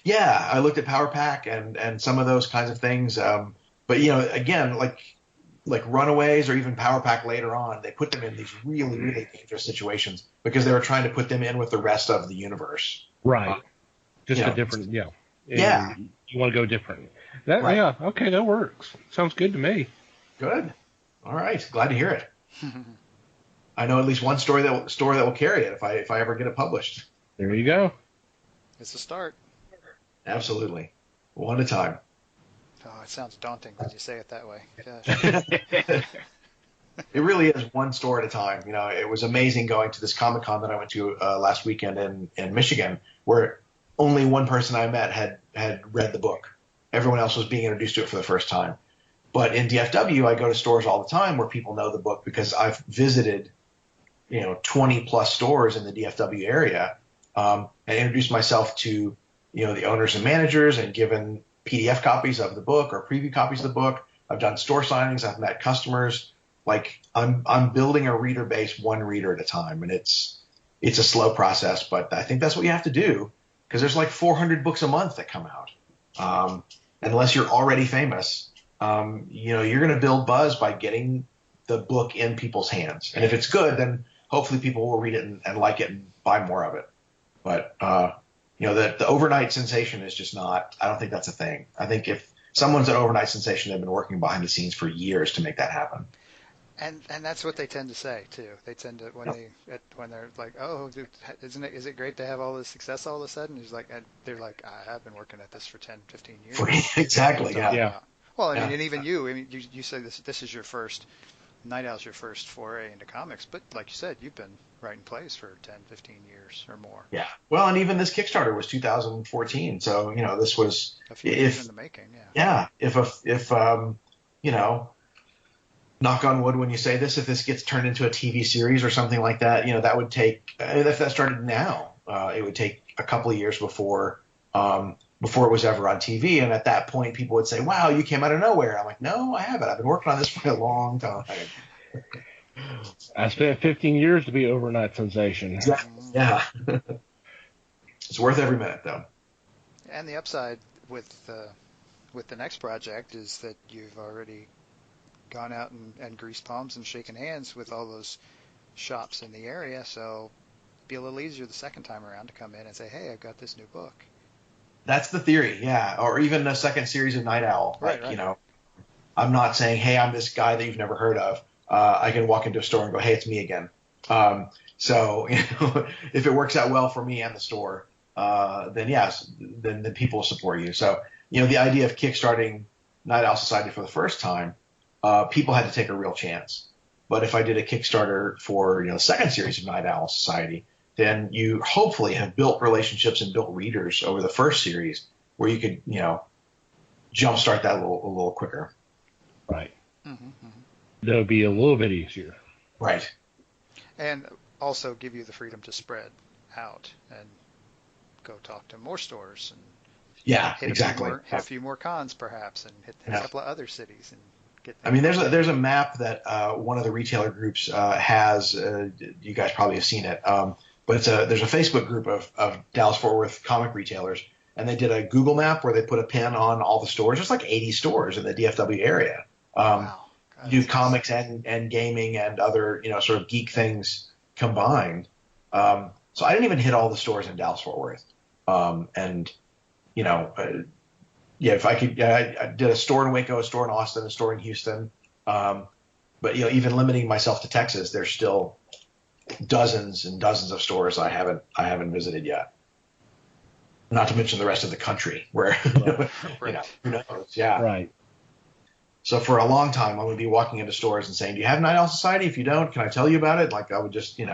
Yeah, I looked at Power Pack and some of those kinds of things. But again, like Runaways or even Power Pack later on, they put them in these really, really dangerous situations because they were trying to put them in with the rest of the universe. Right. Just a different, Yeah. You want to go different. Right. Yeah. Okay, that works. Sounds good to me. Good. All right. Glad to hear it. I know at least one store that will carry it if I ever get it published. There you go. It's a start. Absolutely. One at a time. Oh, it sounds daunting when you say it that way. Gosh. It really is one store at a time. It was amazing going to this Comic-Con that I went to last weekend in Michigan, where only one person I met had read the book. Everyone else was being introduced to it for the first time. But in DFW, I go to stores all the time where people know the book because I've visited 20 plus stores in the DFW area, and introduced myself to, the owners and managers and given PDF copies of the book or preview copies of the book. I've done store signings. I've met customers. Like, I'm building a reader base one reader at a time, and it's a slow process, but I think that's what you have to do because there's like 400 books a month that come out. Unless you're already famous, you're going to build buzz by getting the book in people's hands. And if it's good, then hopefully people will read it and like it and buy more of it. But, the overnight sensation is just not, I don't think that's a thing. I think if someone's an overnight sensation, they've been working behind the scenes for years to make that happen. And that's what they tend to say too. They tend to when they're like, oh, dude, is it great to have all this success all of a sudden? They're like, I've been working at this for 10, 15 years. Exactly. Yeah. Well, I mean, and even you say this is your first. Night Owl's your first foray into comics, but like you said, you've been writing plays for 10, 15 years or more. Yeah. Well, and even this Kickstarter was 2014, so this was a few years in the making. Yeah. If knock on wood when you say this, if this gets turned into a TV series or something like that, that would take. If that started now, it would take a couple of years before it was ever on TV. And at that point, people would say, wow, you came out of nowhere. I'm like, no, I haven't. I've been working on this for a long time. I spent 15 years to be overnight sensation. Exactly. Yeah. It's worth every minute, though. And the upside with the next project is that you've already gone out and greased palms and shaken hands with all those shops in the area. So it'll be a little easier the second time around to come in and say, hey, I've got this new book. That's the theory, yeah. Or even a second series of Night Owl. Right. I'm not saying, hey, I'm this guy that you've never heard of. I can walk into a store and go, hey, it's me again. So if it works out well for me and the store, then yes, then people will support you. So, the idea of kickstarting Night Owl Society for the first time, people had to take a real chance. But if I did a Kickstarter for, the second series of Night Owl Society, then you hopefully have built relationships and built readers over the first series where you could, jumpstart that a little quicker. Right. That would be a little bit easier. Right. And also give you the freedom to spread out and go talk to more stores and hit a few more cons perhaps and hit a couple of other cities and get. I mean, there's a map that one of the retailer groups has. You guys probably have seen it. But there's a Facebook group of Dallas-Fort Worth comic retailers, and they did a Google map where they put a pin on all the stores. There's like 80 stores in the DFW area. Wow. Do comics and gaming and other, sort of geek things combined. So I didn't even hit all the stores in Dallas-Fort Worth. If I could, I did a store in Waco, a store in Austin, a store in Houston. But, even limiting myself to Texas, there's still dozens and dozens of stores I haven't visited yet. Not to mention the rest of the country, where who knows? Yeah. Right. So for a long time, I would be walking into stores and saying, "Do you have Night Owl Society? If you don't, can I tell you about it?" Like I would just, that's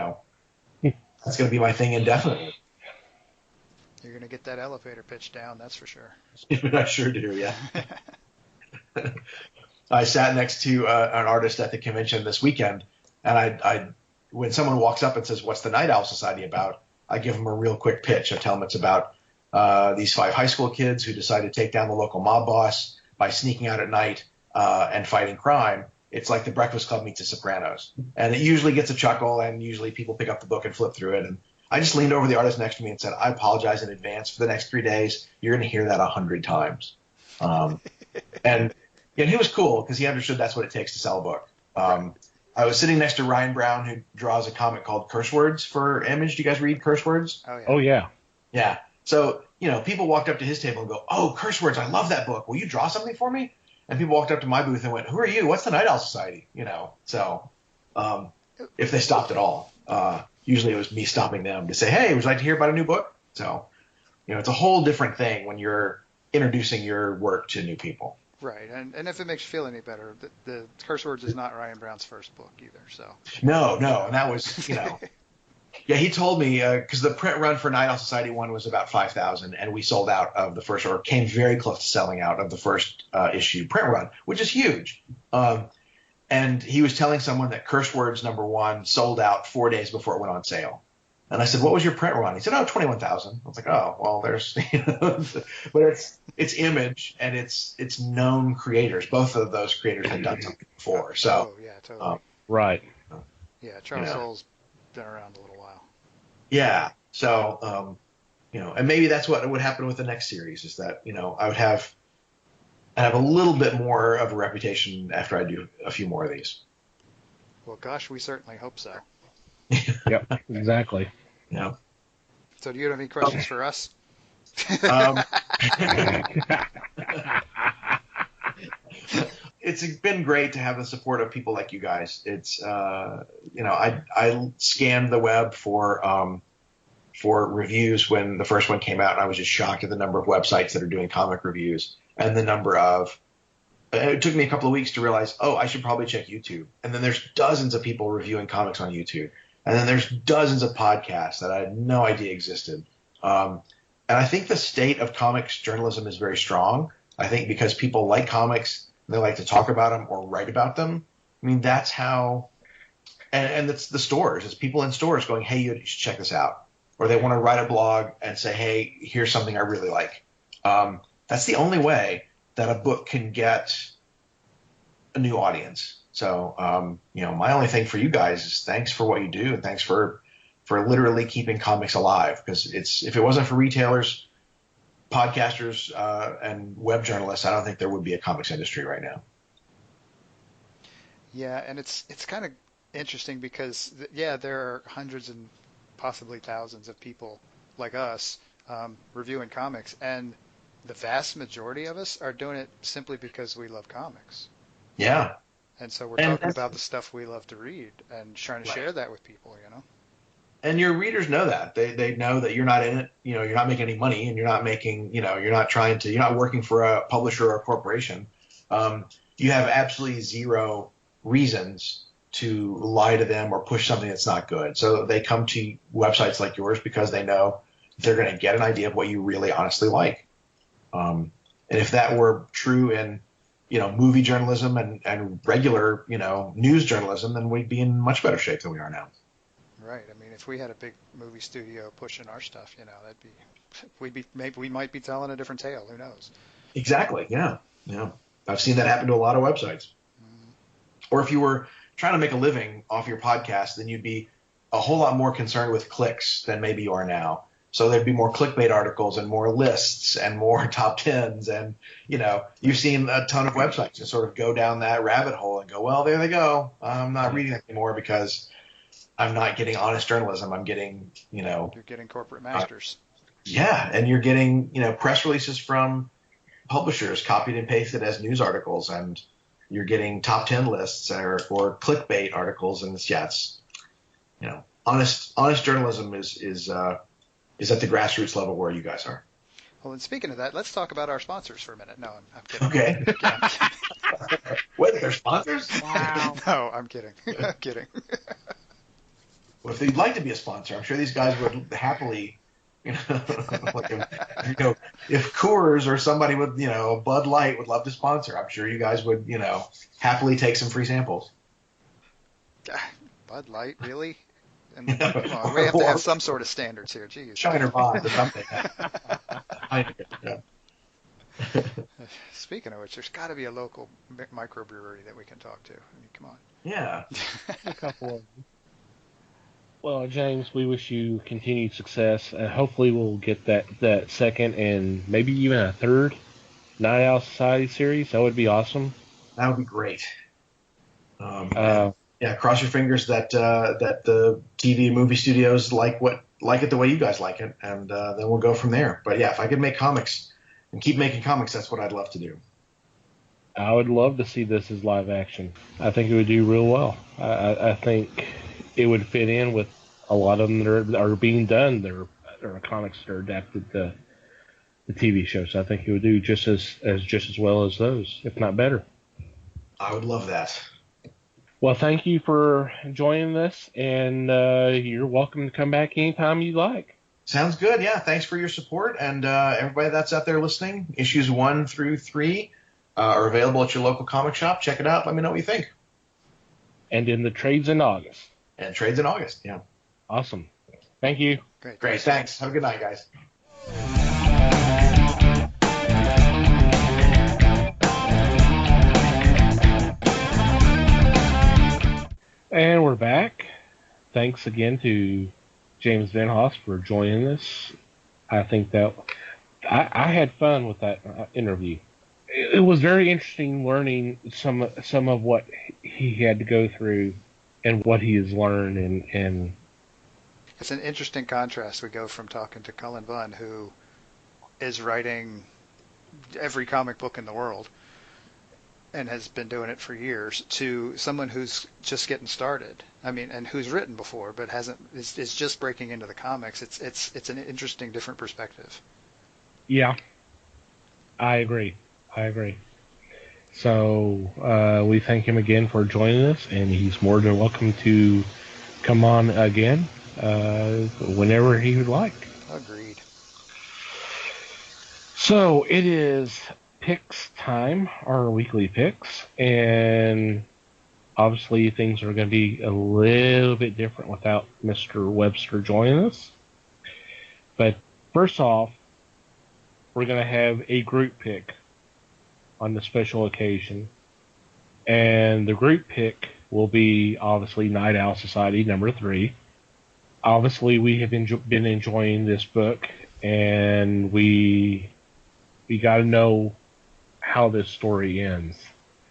going to be my thing indefinitely. You're going to get that elevator pitch down, that's for sure. I sure do. Yeah. I sat next to an artist at the convention this weekend, and I when someone walks up and says, "What's the Night Owl Society about?" I give them a real quick pitch. I tell them it's about these 5 high school kids who decide to take down the local mob boss by sneaking out at night and fighting crime. It's like the Breakfast Club meets the Sopranos, and it usually gets a chuckle, and usually people pick up the book and flip through it. And I just leaned over the artist next to me and said, "I apologize in advance for the next 3 days. You're going to hear that 100 times." And he was cool because he understood that's what it takes to sell a book. I was sitting next to Ryan Brown, who draws a comic called Curse Words for Image. Do you guys read Curse Words? Oh, yeah. Oh, yeah. Yeah. So, people walked up to his table and go, "Oh, Curse Words, I love that book. Will you draw something for me?" And people walked up to my booth and went, "Who are you? What's the Night Owl Society?" So if they stopped at all, usually it was me stopping them to say, "Hey, would you like to hear about a new book?" So, it's a whole different thing when you're introducing your work to new people. Right, and if it makes you feel any better, the Curse Words is not Ryan Brown's first book either. So No, and that was, yeah, he told me because the print run for Night Owl Society 1 was about 5,000, and we sold out of the first, or came very close to selling out of the first issue print run, which is huge. And he was telling someone that Curse Words #1 sold out 4 days before it went on sale. And I said, "What was your print run?" He said, "Oh, 21,000. I was like, "Oh, well, there's," but it's Image and it's known creators. Both of those creators had done something before. So, yeah, totally. Right. Yeah, Charles Soule's been around a little while. Yeah. So, and maybe that's what would happen with the next series is that, I'd have a little bit more of a reputation after I do a few more of these. Well, gosh, we certainly hope so. Yep, exactly. Yeah. So do you have any questions for us? It's been great to have the support of people like you guys. It's, I scanned the web for reviews when the first one came out, and I was just shocked at the number of websites that are doing comic reviews and the number of. It took me a couple of weeks to realize, I should probably check YouTube. And then there's dozens of people reviewing comics on YouTube. And then there's dozens of podcasts that I had no idea existed. And I think the state of comics journalism is very strong. I think because people like comics, they like to talk about them or write about them. I mean, that's how – and it's the stores. It's people in stores going, "Hey, you should check this out." Or they want to write a blog and say, "Hey, here's something I really like." That's the only way that a book can get a new audience. So, my only thing for you guys is thanks for what you do, and thanks for literally keeping comics alive. Because if it wasn't for retailers, podcasters, and web journalists, I don't think there would be a comics industry right now. Yeah, and it's kind of interesting because there are hundreds and possibly thousands of people like us reviewing comics, and the vast majority of us are doing it simply because we love comics. Yeah. And so we're talking about the stuff we love to read and trying to share that with people, And your readers know that. They know that you're not in it, you're not making any money, and you're not making, you're not working for a publisher or a corporation. You have absolutely zero reasons to lie to them or push something that's not good. So they come to websites like yours because they know they're going to get an idea of what you really honestly like. And if that were true in movie journalism and regular, news journalism, then we'd be in much better shape than we are now. Right. I mean, if we had a big movie studio pushing our stuff, we might be telling a different tale. Who knows? Exactly. Yeah. Yeah. I've seen that happen to a lot of websites. Mm-hmm. Or if you were trying to make a living off your podcast, then you'd be a whole lot more concerned with clicks than maybe you are now. So there'd be more clickbait articles and more lists and more top tens. And, you've seen a ton of websites that sort of go down that rabbit hole and go, well, there they go. I'm not reading it anymore because I'm not getting honest journalism. I'm getting, You're getting corporate masters. Yeah. And you're getting, press releases from publishers copied and pasted as news articles. And you're getting top 10 lists or clickbait articles. And it's honest journalism is at the grassroots level where you guys are. Well, and speaking of that, let's talk about our sponsors for a minute. No, I'm kidding. Okay. Yeah, I'm kidding. Wait, they're sponsors? Wow. No, I'm kidding. I'm kidding. Well, if they'd like to be a sponsor, I'm sure these guys would happily, like if Coors or somebody with, Bud Light would love to sponsor, I'm sure you guys would, happily take some free samples. Bud Light, really? And come on, we have to have some sort of standards here. Geez. Shiner Bond or something. Yeah. Speaking of which, there's got to be a local microbrewery that we can talk to. I mean, come on. Yeah. A couple of them. Well, James, we wish you continued success, and hopefully we'll get that second and maybe even a third Night Owl Society series. That would be awesome. That would be great. Yeah, cross your fingers that the TV and movie studios like it the way you guys like it, and then we'll go from there. But yeah, if I could make comics and keep making comics, that's what I'd love to do. I would love to see this as live action. I think it would do real well. I think it would fit in with a lot of them that are being done. There are comics that are adapted to the TV show, so I think it would do just as well as those, if not better. I would love that. Well, thank you for joining us, and you're welcome to come back anytime you like. Sounds good. Yeah, thanks for your support, and everybody that's out there listening. Issues 1 through 3 are available at your local comic shop. Check it out. Let me know what you think. And in the trades in August. And trades in August. Yeah. Awesome. Thank you. Great. Thanks. Have a good night, guys. And we're back. Thanks again to James Venhaus for joining us. I think that I had fun with that interview. It was very interesting learning some of what he had to go through and what he has learned. And it's an interesting contrast. We go from talking to Cullen Bunn, who is writing every comic book in the world and has been doing it for years, to someone who's just getting started. I mean, and who's written before but is just breaking into the comics. It's an interesting, different perspective. Yeah, I agree. So we thank him again for joining us, and he's more than welcome to come on again whenever he would like. Agreed. So it is picks time, our weekly picks, and obviously things are going to be a little bit different without Mr. Webster joining us. But first off, we're going to have a group pick on the special occasion, and the group pick will be obviously Night Owl Society number 3. Obviously, we have been enjoying this book, and we got to know how this story ends.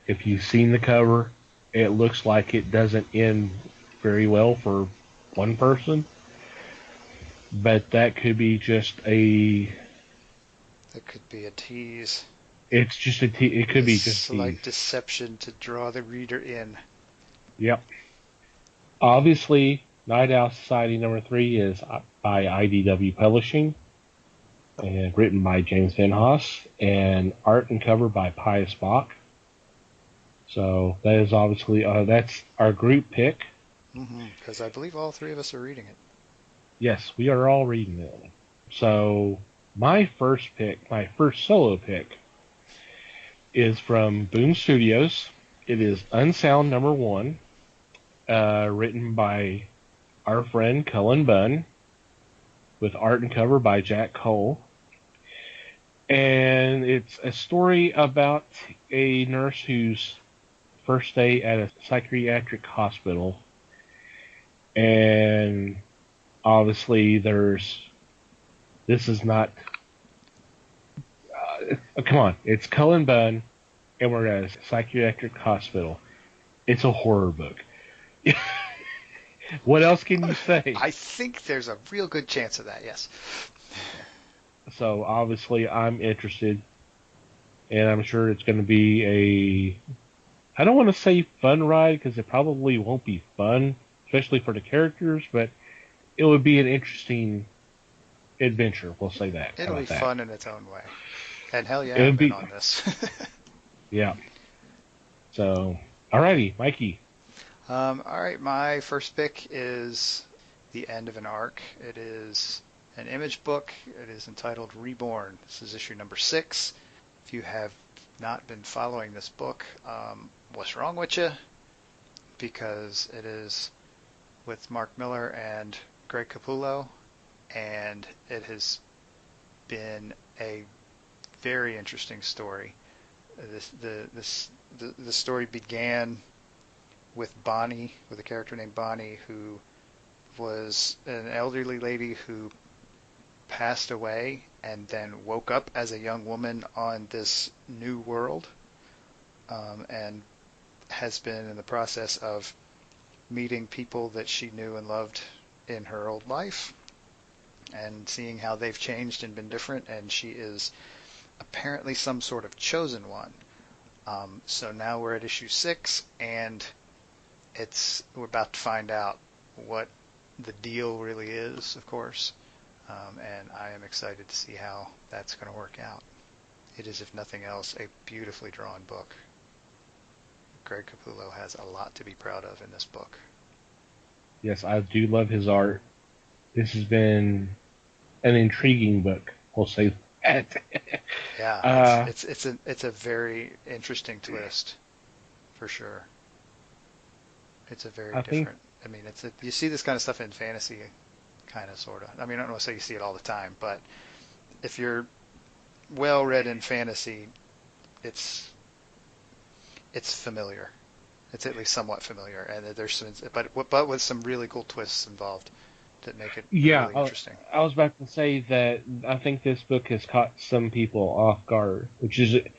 If you've seen the cover, it looks like it doesn't end very well for one person, but that could be just a... That could be a tease. It's just it could be just slight deception to draw the reader in. Yep. Obviously, Night Owl Society number 3 is by IDW Publishing, and written by James Venhaus, and art and cover by Pius Bach. So that is obviously that's our group pick. Because I believe all 3 of us are reading it. Yes, we are all reading it. So my first solo pick, is from Boom Studios. It is Unsound number 1, written by our friend Cullen Bunn, with art and cover by Jack Cole. And it's a story about a nurse whose first day at a psychiatric hospital. And obviously this is not... come on, it's Cullen Bunn, and we're at a psychiatric hospital. It's a horror book. What else can you say? I think there's a real good chance of that, yes. So obviously I'm interested, and I'm sure it's going to be I don't want to say fun ride, because it probably won't be fun, especially for the characters, but it would be an interesting adventure. We'll say that. How It'll be about that? fun in its own way. And hell yeah, It would I'm in be, on this. yeah. So, alrighty, Mikey. All right, my first pick is the end of an arc. It is an image book. It is entitled Reborn. This is issue number 6. If you have not been following this book, what's wrong with you? Because it is with Mark Miller and Greg Capullo, and it has been a very interesting story. The story began with Bonnie, with a character named Bonnie, who was an elderly lady who passed away and then woke up as a young woman on this new world, and has been in the process of meeting people that she knew and loved in her old life and seeing how they've changed and been different, and she is apparently some sort of chosen one. So now we're at issue 6, and we're about to find out what the deal really is, of course, and I am excited to see how that's going to work out. It is, if nothing else, a beautifully drawn book. Greg Capullo has a lot to be proud of in this book. Yes, I do love his art. This has been an intriguing book. We'll say that. Yeah, it's a very interesting twist, for sure. It's a very different. I mean, you see this kind of stuff in fantasy, kind of, sort of. I mean, I don't want to say you see it all the time, but if you're well read in fantasy, it's familiar. It's at least somewhat familiar, and there's some, but with some really cool twists involved that make it really interesting. I was about to say that I think this book has caught some people off guard, which is a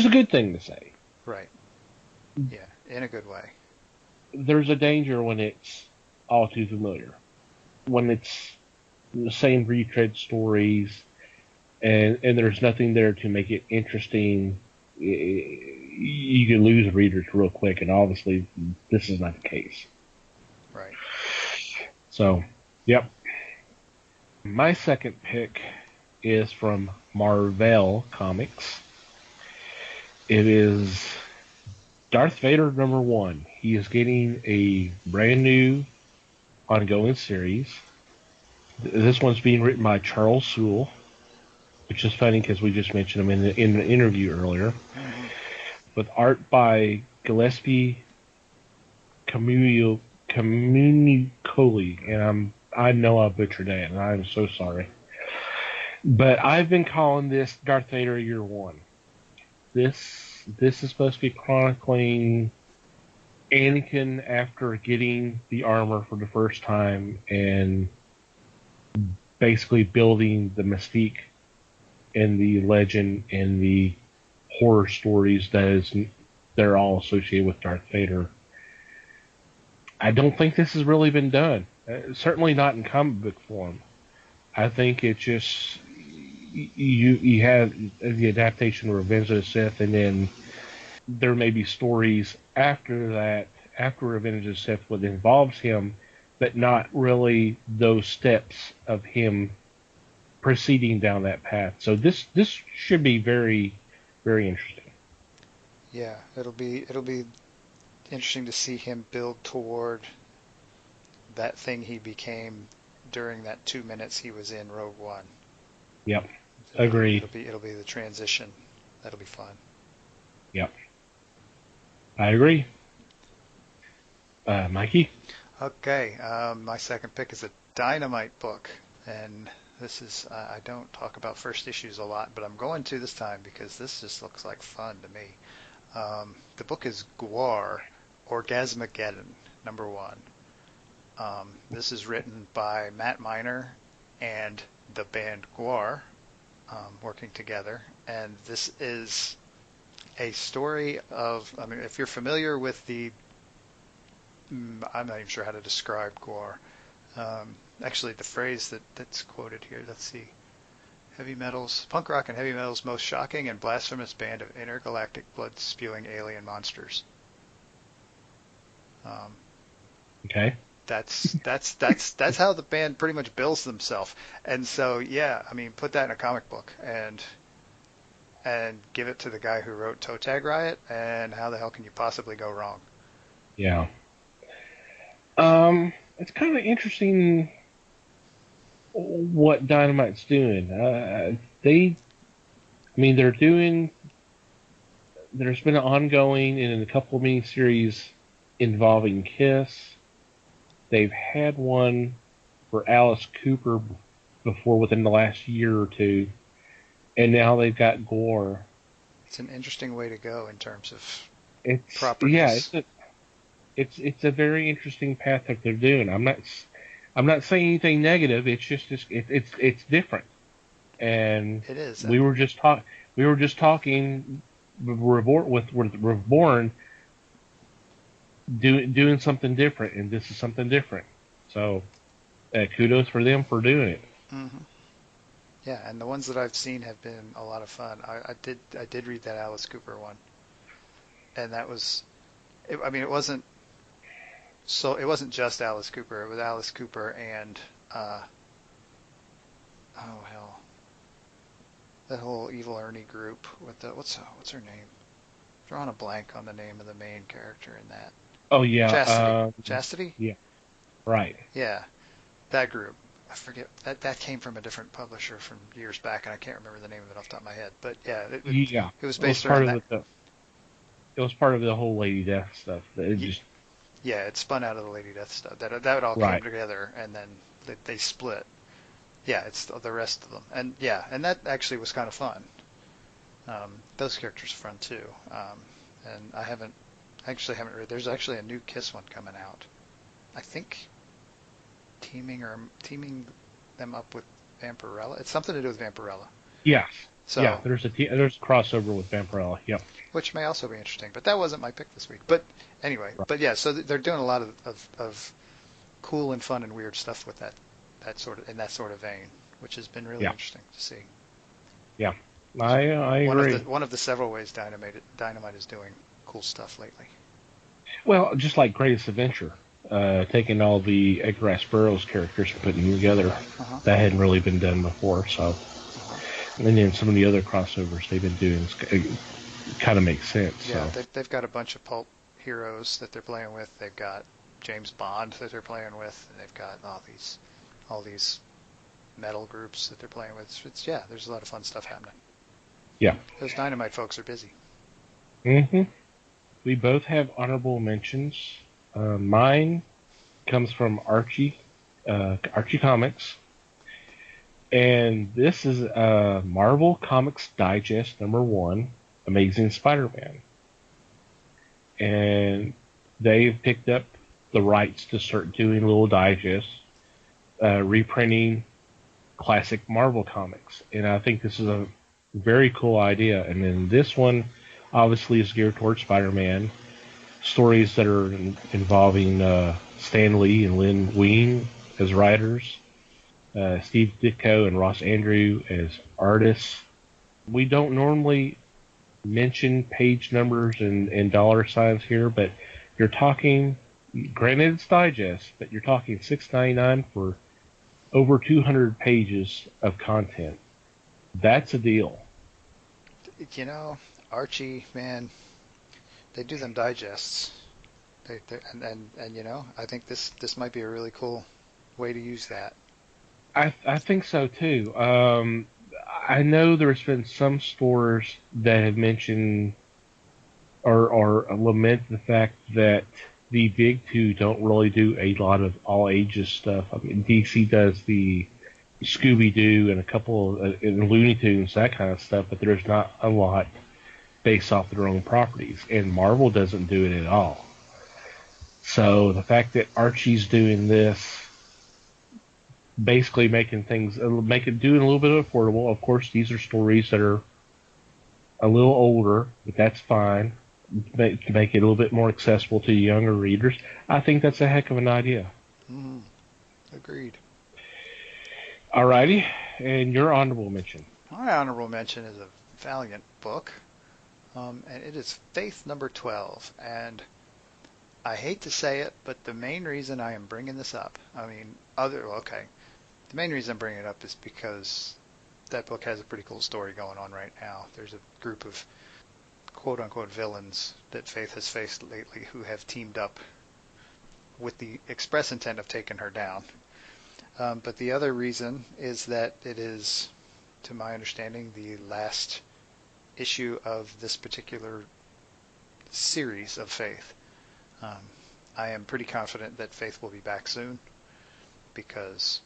good thing to say. Right. Yeah, in a good way. There's a danger when it's all too familiar, when it's the same retread stories, and there's nothing there to make it interesting. You can lose readers real quick, and obviously this is not the case. Right. So, yep. My second pick is from Marvel Comics. It is Darth Vader #1. He is getting a brand new ongoing series. This one's being written by Charles Soule, which is funny because we just mentioned him in the interview earlier. Mm-hmm. With art by Gillespie Communicoli, and I know I butchered that, and I'm so sorry. But I've been calling this Darth Vader Year One. This is supposed to be chronicling Anakin after getting the armor for the first time and basically building the mystique and the legend and the horror stories they're all associated with Darth Vader. I don't think this has really been done. Certainly not in comic book form. I think it's just you have the adaptation of Revenge of the Sith, and then there may be stories after that, after Revenge of the Sith, what involves him, but not really those steps of him proceeding down that path. So this should be very, very interesting. Yeah, it'll be interesting to see him build toward that thing he became during that 2 minutes he was in Rogue One. Yep, agreed. It'll be the transition. That'll be fun. Yep, I agree. Mikey? Okay, my second pick is a Dynamite book, and this is I don't talk about first issues a lot, but I'm going to this time because this just looks like fun to me. The book is Gwar, Orgasmageddon, #1. This is written by Matt Miner and the band Gwar, working together, and this is a story of, I mean, if you're familiar with I'm not even sure how to describe Gwar. Actually, the phrase that's quoted here, let's see. Punk rock and heavy metal's most shocking and blasphemous band of intergalactic blood-spewing alien monsters. Okay. That's how the band pretty much bills themselves. And so, yeah, I mean, put that in a comic book and give it to the guy who wrote Toe Tag Riot, and how the hell can you possibly go wrong? Yeah. It's kind of interesting what Dynamite's doing. They're doing. There's been an ongoing and a couple of miniseries involving Kiss. They've had one for Alice Cooper before within the last year or two, and now they've got Gore. It's an interesting way to go in terms of It's properties. yeah, it's a very interesting path that they're doing. I'm not saying anything negative. It's just it's different, and It is. we were just talking with Reborn doing something different, and this is something different. So kudos for them for doing it. Mm-hmm. Yeah, and the ones that I've seen have been a lot of fun. I did read that Alice Cooper one, and that was, it wasn't just Alice Cooper. It was Alice Cooper and oh hell, that whole Evil Ernie group with the what's her name? Drawing a blank on the name of the main character in that. Oh yeah, Chastity. Yeah, right. Yeah, that group. I forget that came from a different publisher from years back, and I can't remember the name of it off the top of my head. But yeah, it was based around that. It was part of the whole Lady Death stuff. Yeah, it spun out of the Lady Death stuff. That all came together, and then they split. Yeah, it's the rest of them, and that actually was kind of fun. Those characters are fun too, and I haven't read. There's actually a new Kiss one coming out. I think teaming them up with Vampirella. It's something to do with Vampirella. Yes. So, yeah, there's a crossover with Vampirella. Yep. Which may also be interesting, but that wasn't my pick this week. But anyway, but yeah, so they're doing a lot of cool and fun and weird stuff with that sort of vein, which has been really interesting to see. Yeah, I agree. One of the several ways Dynamite is doing cool stuff lately. Well, just like Greatest Adventure, taking all the Edgar Rice Burroughs characters and putting them together, that hadn't really been done before. So, and then some of the other crossovers they've been doing kind of makes sense. Yeah, so. they've got a bunch of pulp heroes that they're playing with. They've got James Bond that they're playing with, and they've got all these metal groups that they're playing with. There's a lot of fun stuff happening. Yeah. Those Dynamite folks are busy. Mm-hmm. We both have honorable mentions. Mine comes from Archie Comics. And this is Marvel Comics Digest #1, Amazing Spider-Man. And they've picked up the rights to start doing little digests, reprinting classic Marvel comics. And I think this is a very cool idea. And then this one obviously is geared towards Spider-Man. Stories that are involving Stan Lee and Lynn Wein as writers, Steve Ditko and Ross Andrew as artists. We don't normally mention page numbers and dollar signs here, but you're talking, granted it's digest, but you're talking $6.99 for over 200 pages of content. That's a deal. Archie, man, they do them digests. And I think this might be a really cool way to use that. I think so too. I know there's been some stores that have mentioned or lament the fact that the big two don't really do a lot of all ages stuff. I mean, DC does the Scooby-Doo and a couple of Looney Tunes, that kind of stuff, but there's not a lot based off their own properties, and Marvel doesn't do it at all. So the fact that Archie's doing this, basically doing a little bit affordable. Of course, these are stories that are a little older, but that's fine. To make it a little bit more accessible to younger readers. I think that's a heck of an idea. Mm-hmm. Agreed. Alrighty, and your honorable mention. My honorable mention is a Valiant book, and it is Faith #12. And I hate to say it, but the main reason I am bringing this up, the main reason I'm bringing it up is because that book has a pretty cool story going on right now. There's a group of quote-unquote villains that Faith has faced lately who have teamed up with the express intent of taking her down. But the other reason is that it is, to my understanding, the last issue of this particular series of Faith. I am pretty confident that Faith will be back soon because,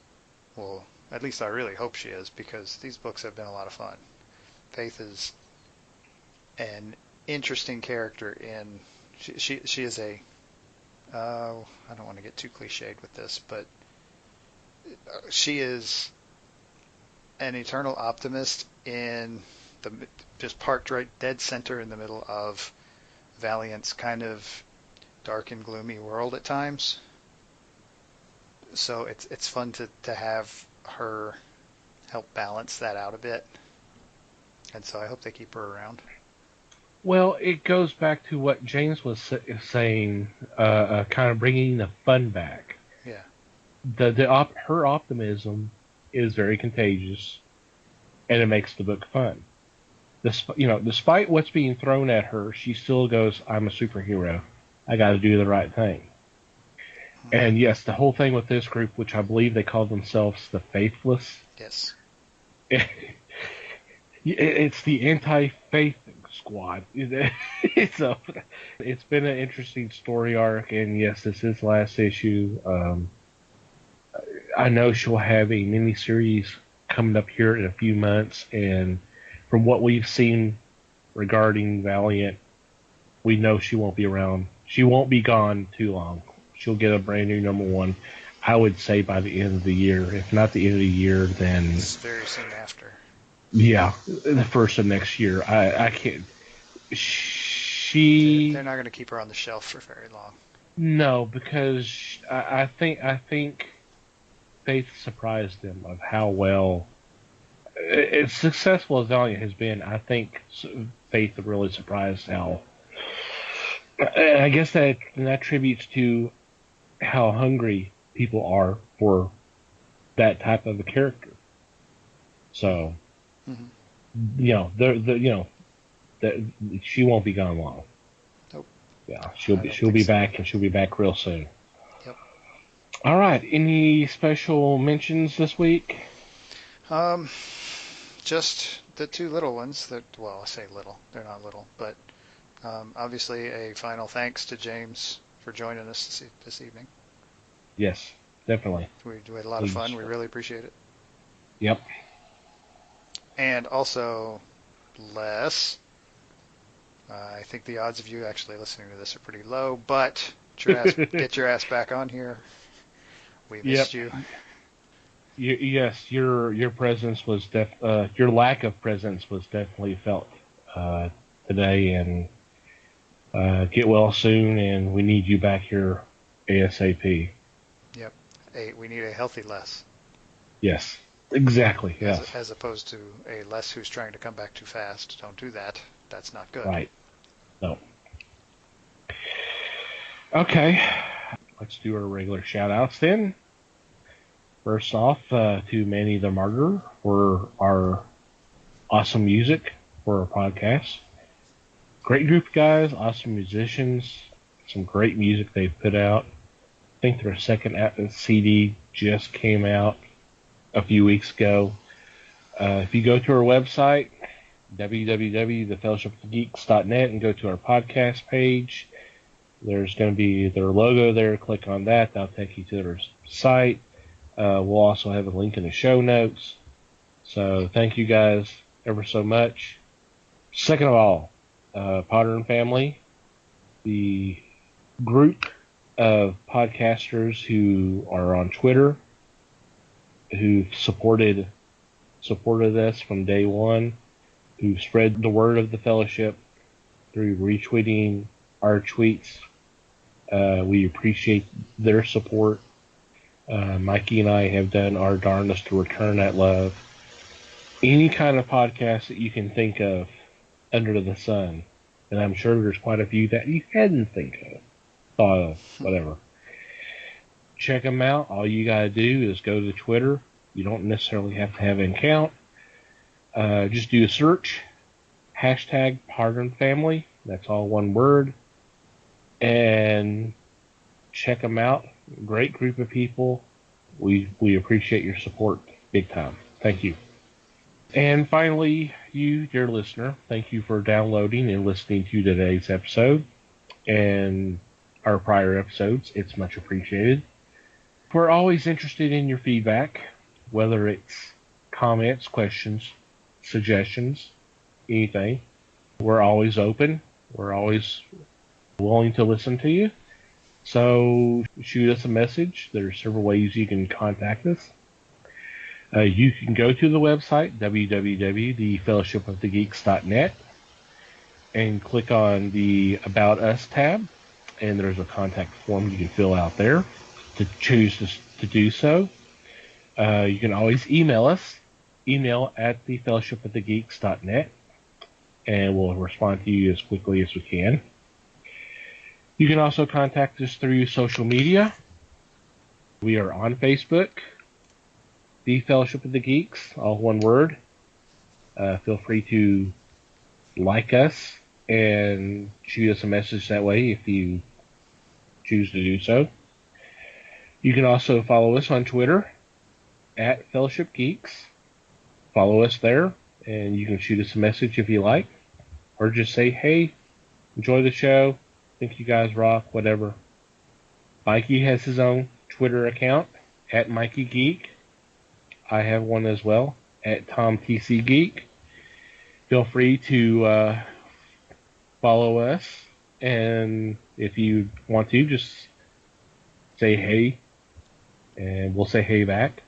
well, at least I really hope she is, because these books have been a lot of fun. Faith is an interesting character in, she is a, I don't want to get too cliched with this, but she is an eternal optimist in the just parked right dead center in the middle of Valiant's kind of dark and gloomy world at times. So it's fun to have her help balance that out a bit. And so I hope they keep her around. Well, it goes back to what James was saying, kind of bringing the fun back. Yeah. Her optimism is very contagious, and it makes the book fun. Despite what's being thrown at her, she still goes, "I'm a superhero. I got to do the right thing." Mm-hmm. And yes, the whole thing with this group, which I believe they call themselves the Faithless. Yes. It's the anti-faith squad. So it's been an interesting story arc, and yes, this is last issue. I know she'll have a mini-series coming up here in a few months, and from what we've seen regarding Valiant, we know she won't be around. She won't be gone too long. She'll get a brand new #1, I would say, by the end of the year. If not the end of the year, then... It's very soon after. Yeah, the first of next year. I can't... They're not going to keep her on the shelf for very long. No, because I think Faith surprised them of how well... As successful as Valiant has been, I think Faith really surprised how... And I guess that attributes to how hungry people are for that type of a character. So, that she won't be gone long. Nope. Yeah, she'll be back, and she'll be back real soon. Yep. All right. Any special mentions this week? Just the two little ones that, well, I say little, they're not little, but obviously a final thanks to James for joining us this evening. Yes, definitely. We had a lot of fun. We really appreciate it. Yep. And also, Les, I think the odds of you actually listening to this are pretty low, but get your ass back on here. We missed you. Yes, your presence was your lack of presence was definitely felt today, and get well soon, and we need you back here ASAP. Yep. We need a healthy Les. Yes, exactly. Yes. As opposed to a Les who's trying to come back too fast. Don't do that. That's not good. Right. No. Okay. Let's do our regular shout-outs then. First off, to Manny the Martyr for our awesome music for our podcast. Great group of guys, awesome musicians, some great music they've put out. I think their second CD just came out a few weeks ago. If you go to our website, www.thefellowshipofgeeks.net, and go to our podcast page, there's going to be their logo there. Click on that. That'll take you to their site. We'll also have a link in the show notes. So thank you guys ever so much. Second of all, Potter and Family, the group of podcasters who are on Twitter, who supported us from day one, who spread the word of the fellowship through retweeting our tweets. We appreciate their support. Mikey and I have done our darndest to return that love. Any kind of podcast that you can think of under the sun, and I'm sure there's quite a few that you hadn't think of. whatever. Check them out. All you gotta do is go to Twitter. You don't necessarily have to have an account. Just do a search. Hashtag Pardon Family. That's all one word. And check them out. Great group of people. We appreciate your support big time. Thank you. And finally, you, dear listener, thank you for downloading and listening to today's episode and our prior episodes. It's much appreciated. We're always interested in your feedback, whether it's comments, questions, suggestions, anything. We're always open. We're always willing to listen to you. So shoot us a message. There are several ways you can contact us. You can go to the website, www.thefellowshipofthegeeks.net, and click on the About Us tab, and there's a contact form you can fill out there to choose to do so. You can always email us, email at thefellowshipofthegeeks.net, and we'll respond to you as quickly as we can. You can also contact us through social media. We are on Facebook, The Fellowship of the Geeks, all one word. Feel free to like us and shoot us a message that way if you choose to do so. You can also follow us on Twitter at Fellowship Geeks. Follow us there, and you can shoot us a message if you like, or just say, hey, enjoy the show, think you guys rock, whatever. Mikey has his own Twitter account at Mikey Geek. I have one as well at TomTCGeek. Feel free to follow us, and if you want to, just say hey, and we'll say hey back.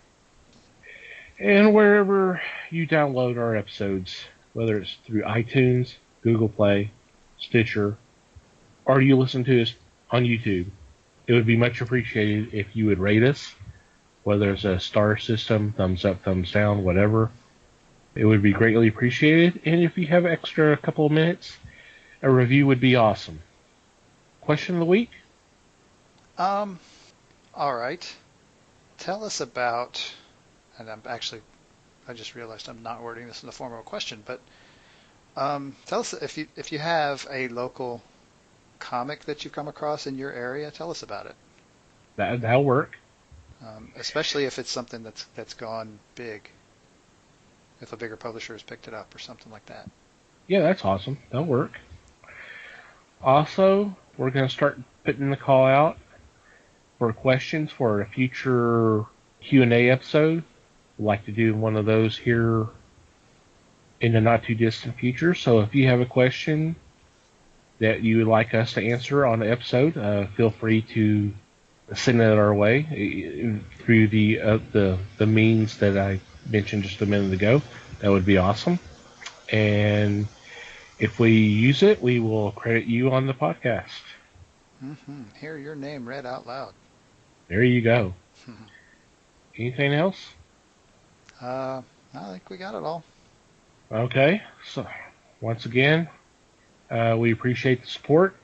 And wherever you download our episodes, whether it's through iTunes, Google Play, Stitcher, or you listen to us on YouTube, it would be much appreciated if you would rate us, whether it's a star system, thumbs up, thumbs down, whatever. It would be greatly appreciated. And if you have extra couple of minutes, a review would be awesome. Question of the week? All right. Tell us about, and I just realized I'm not wording this in the form of a question, but tell us if you have a local comic that you've come across in your area. Tell us about it. That'll work. Especially if it's something that's gone big. If a bigger publisher has picked it up or something like that. Yeah, that's awesome. That'll work. Also, we're going to start putting the call out for questions for a future Q&A episode. We'd like to do one of those here in the not too distant future. So if you have a question that you would like us to answer on the episode, feel free to send it our way through the means that I mentioned just a minute ago. That would be awesome. And if we use it, we will credit you on the podcast. Mm-hmm. Hear your name read out loud. There you go. Anything else? I think we got it all. Okay. So, once again, we appreciate the support.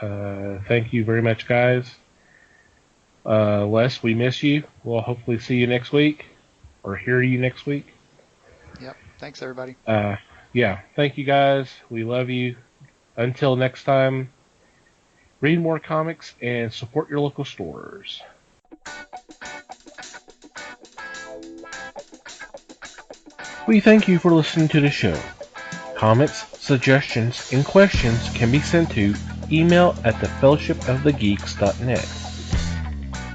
Thank you very much, guys. Les, we miss you. We'll hopefully see you next week or hear you next week. Yep. Thanks, everybody. Yeah. Thank you, guys. We love you. Until next time, read more comics and support your local stores. We thank you for listening to the show. Comments, suggestions, and questions can be sent to email at thefellowshipofthegeeks.net.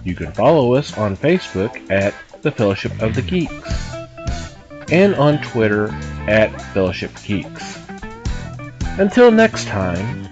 You can follow us on Facebook at The Fellowship of the Geeks and on Twitter at Fellowship Geeks. Until next time,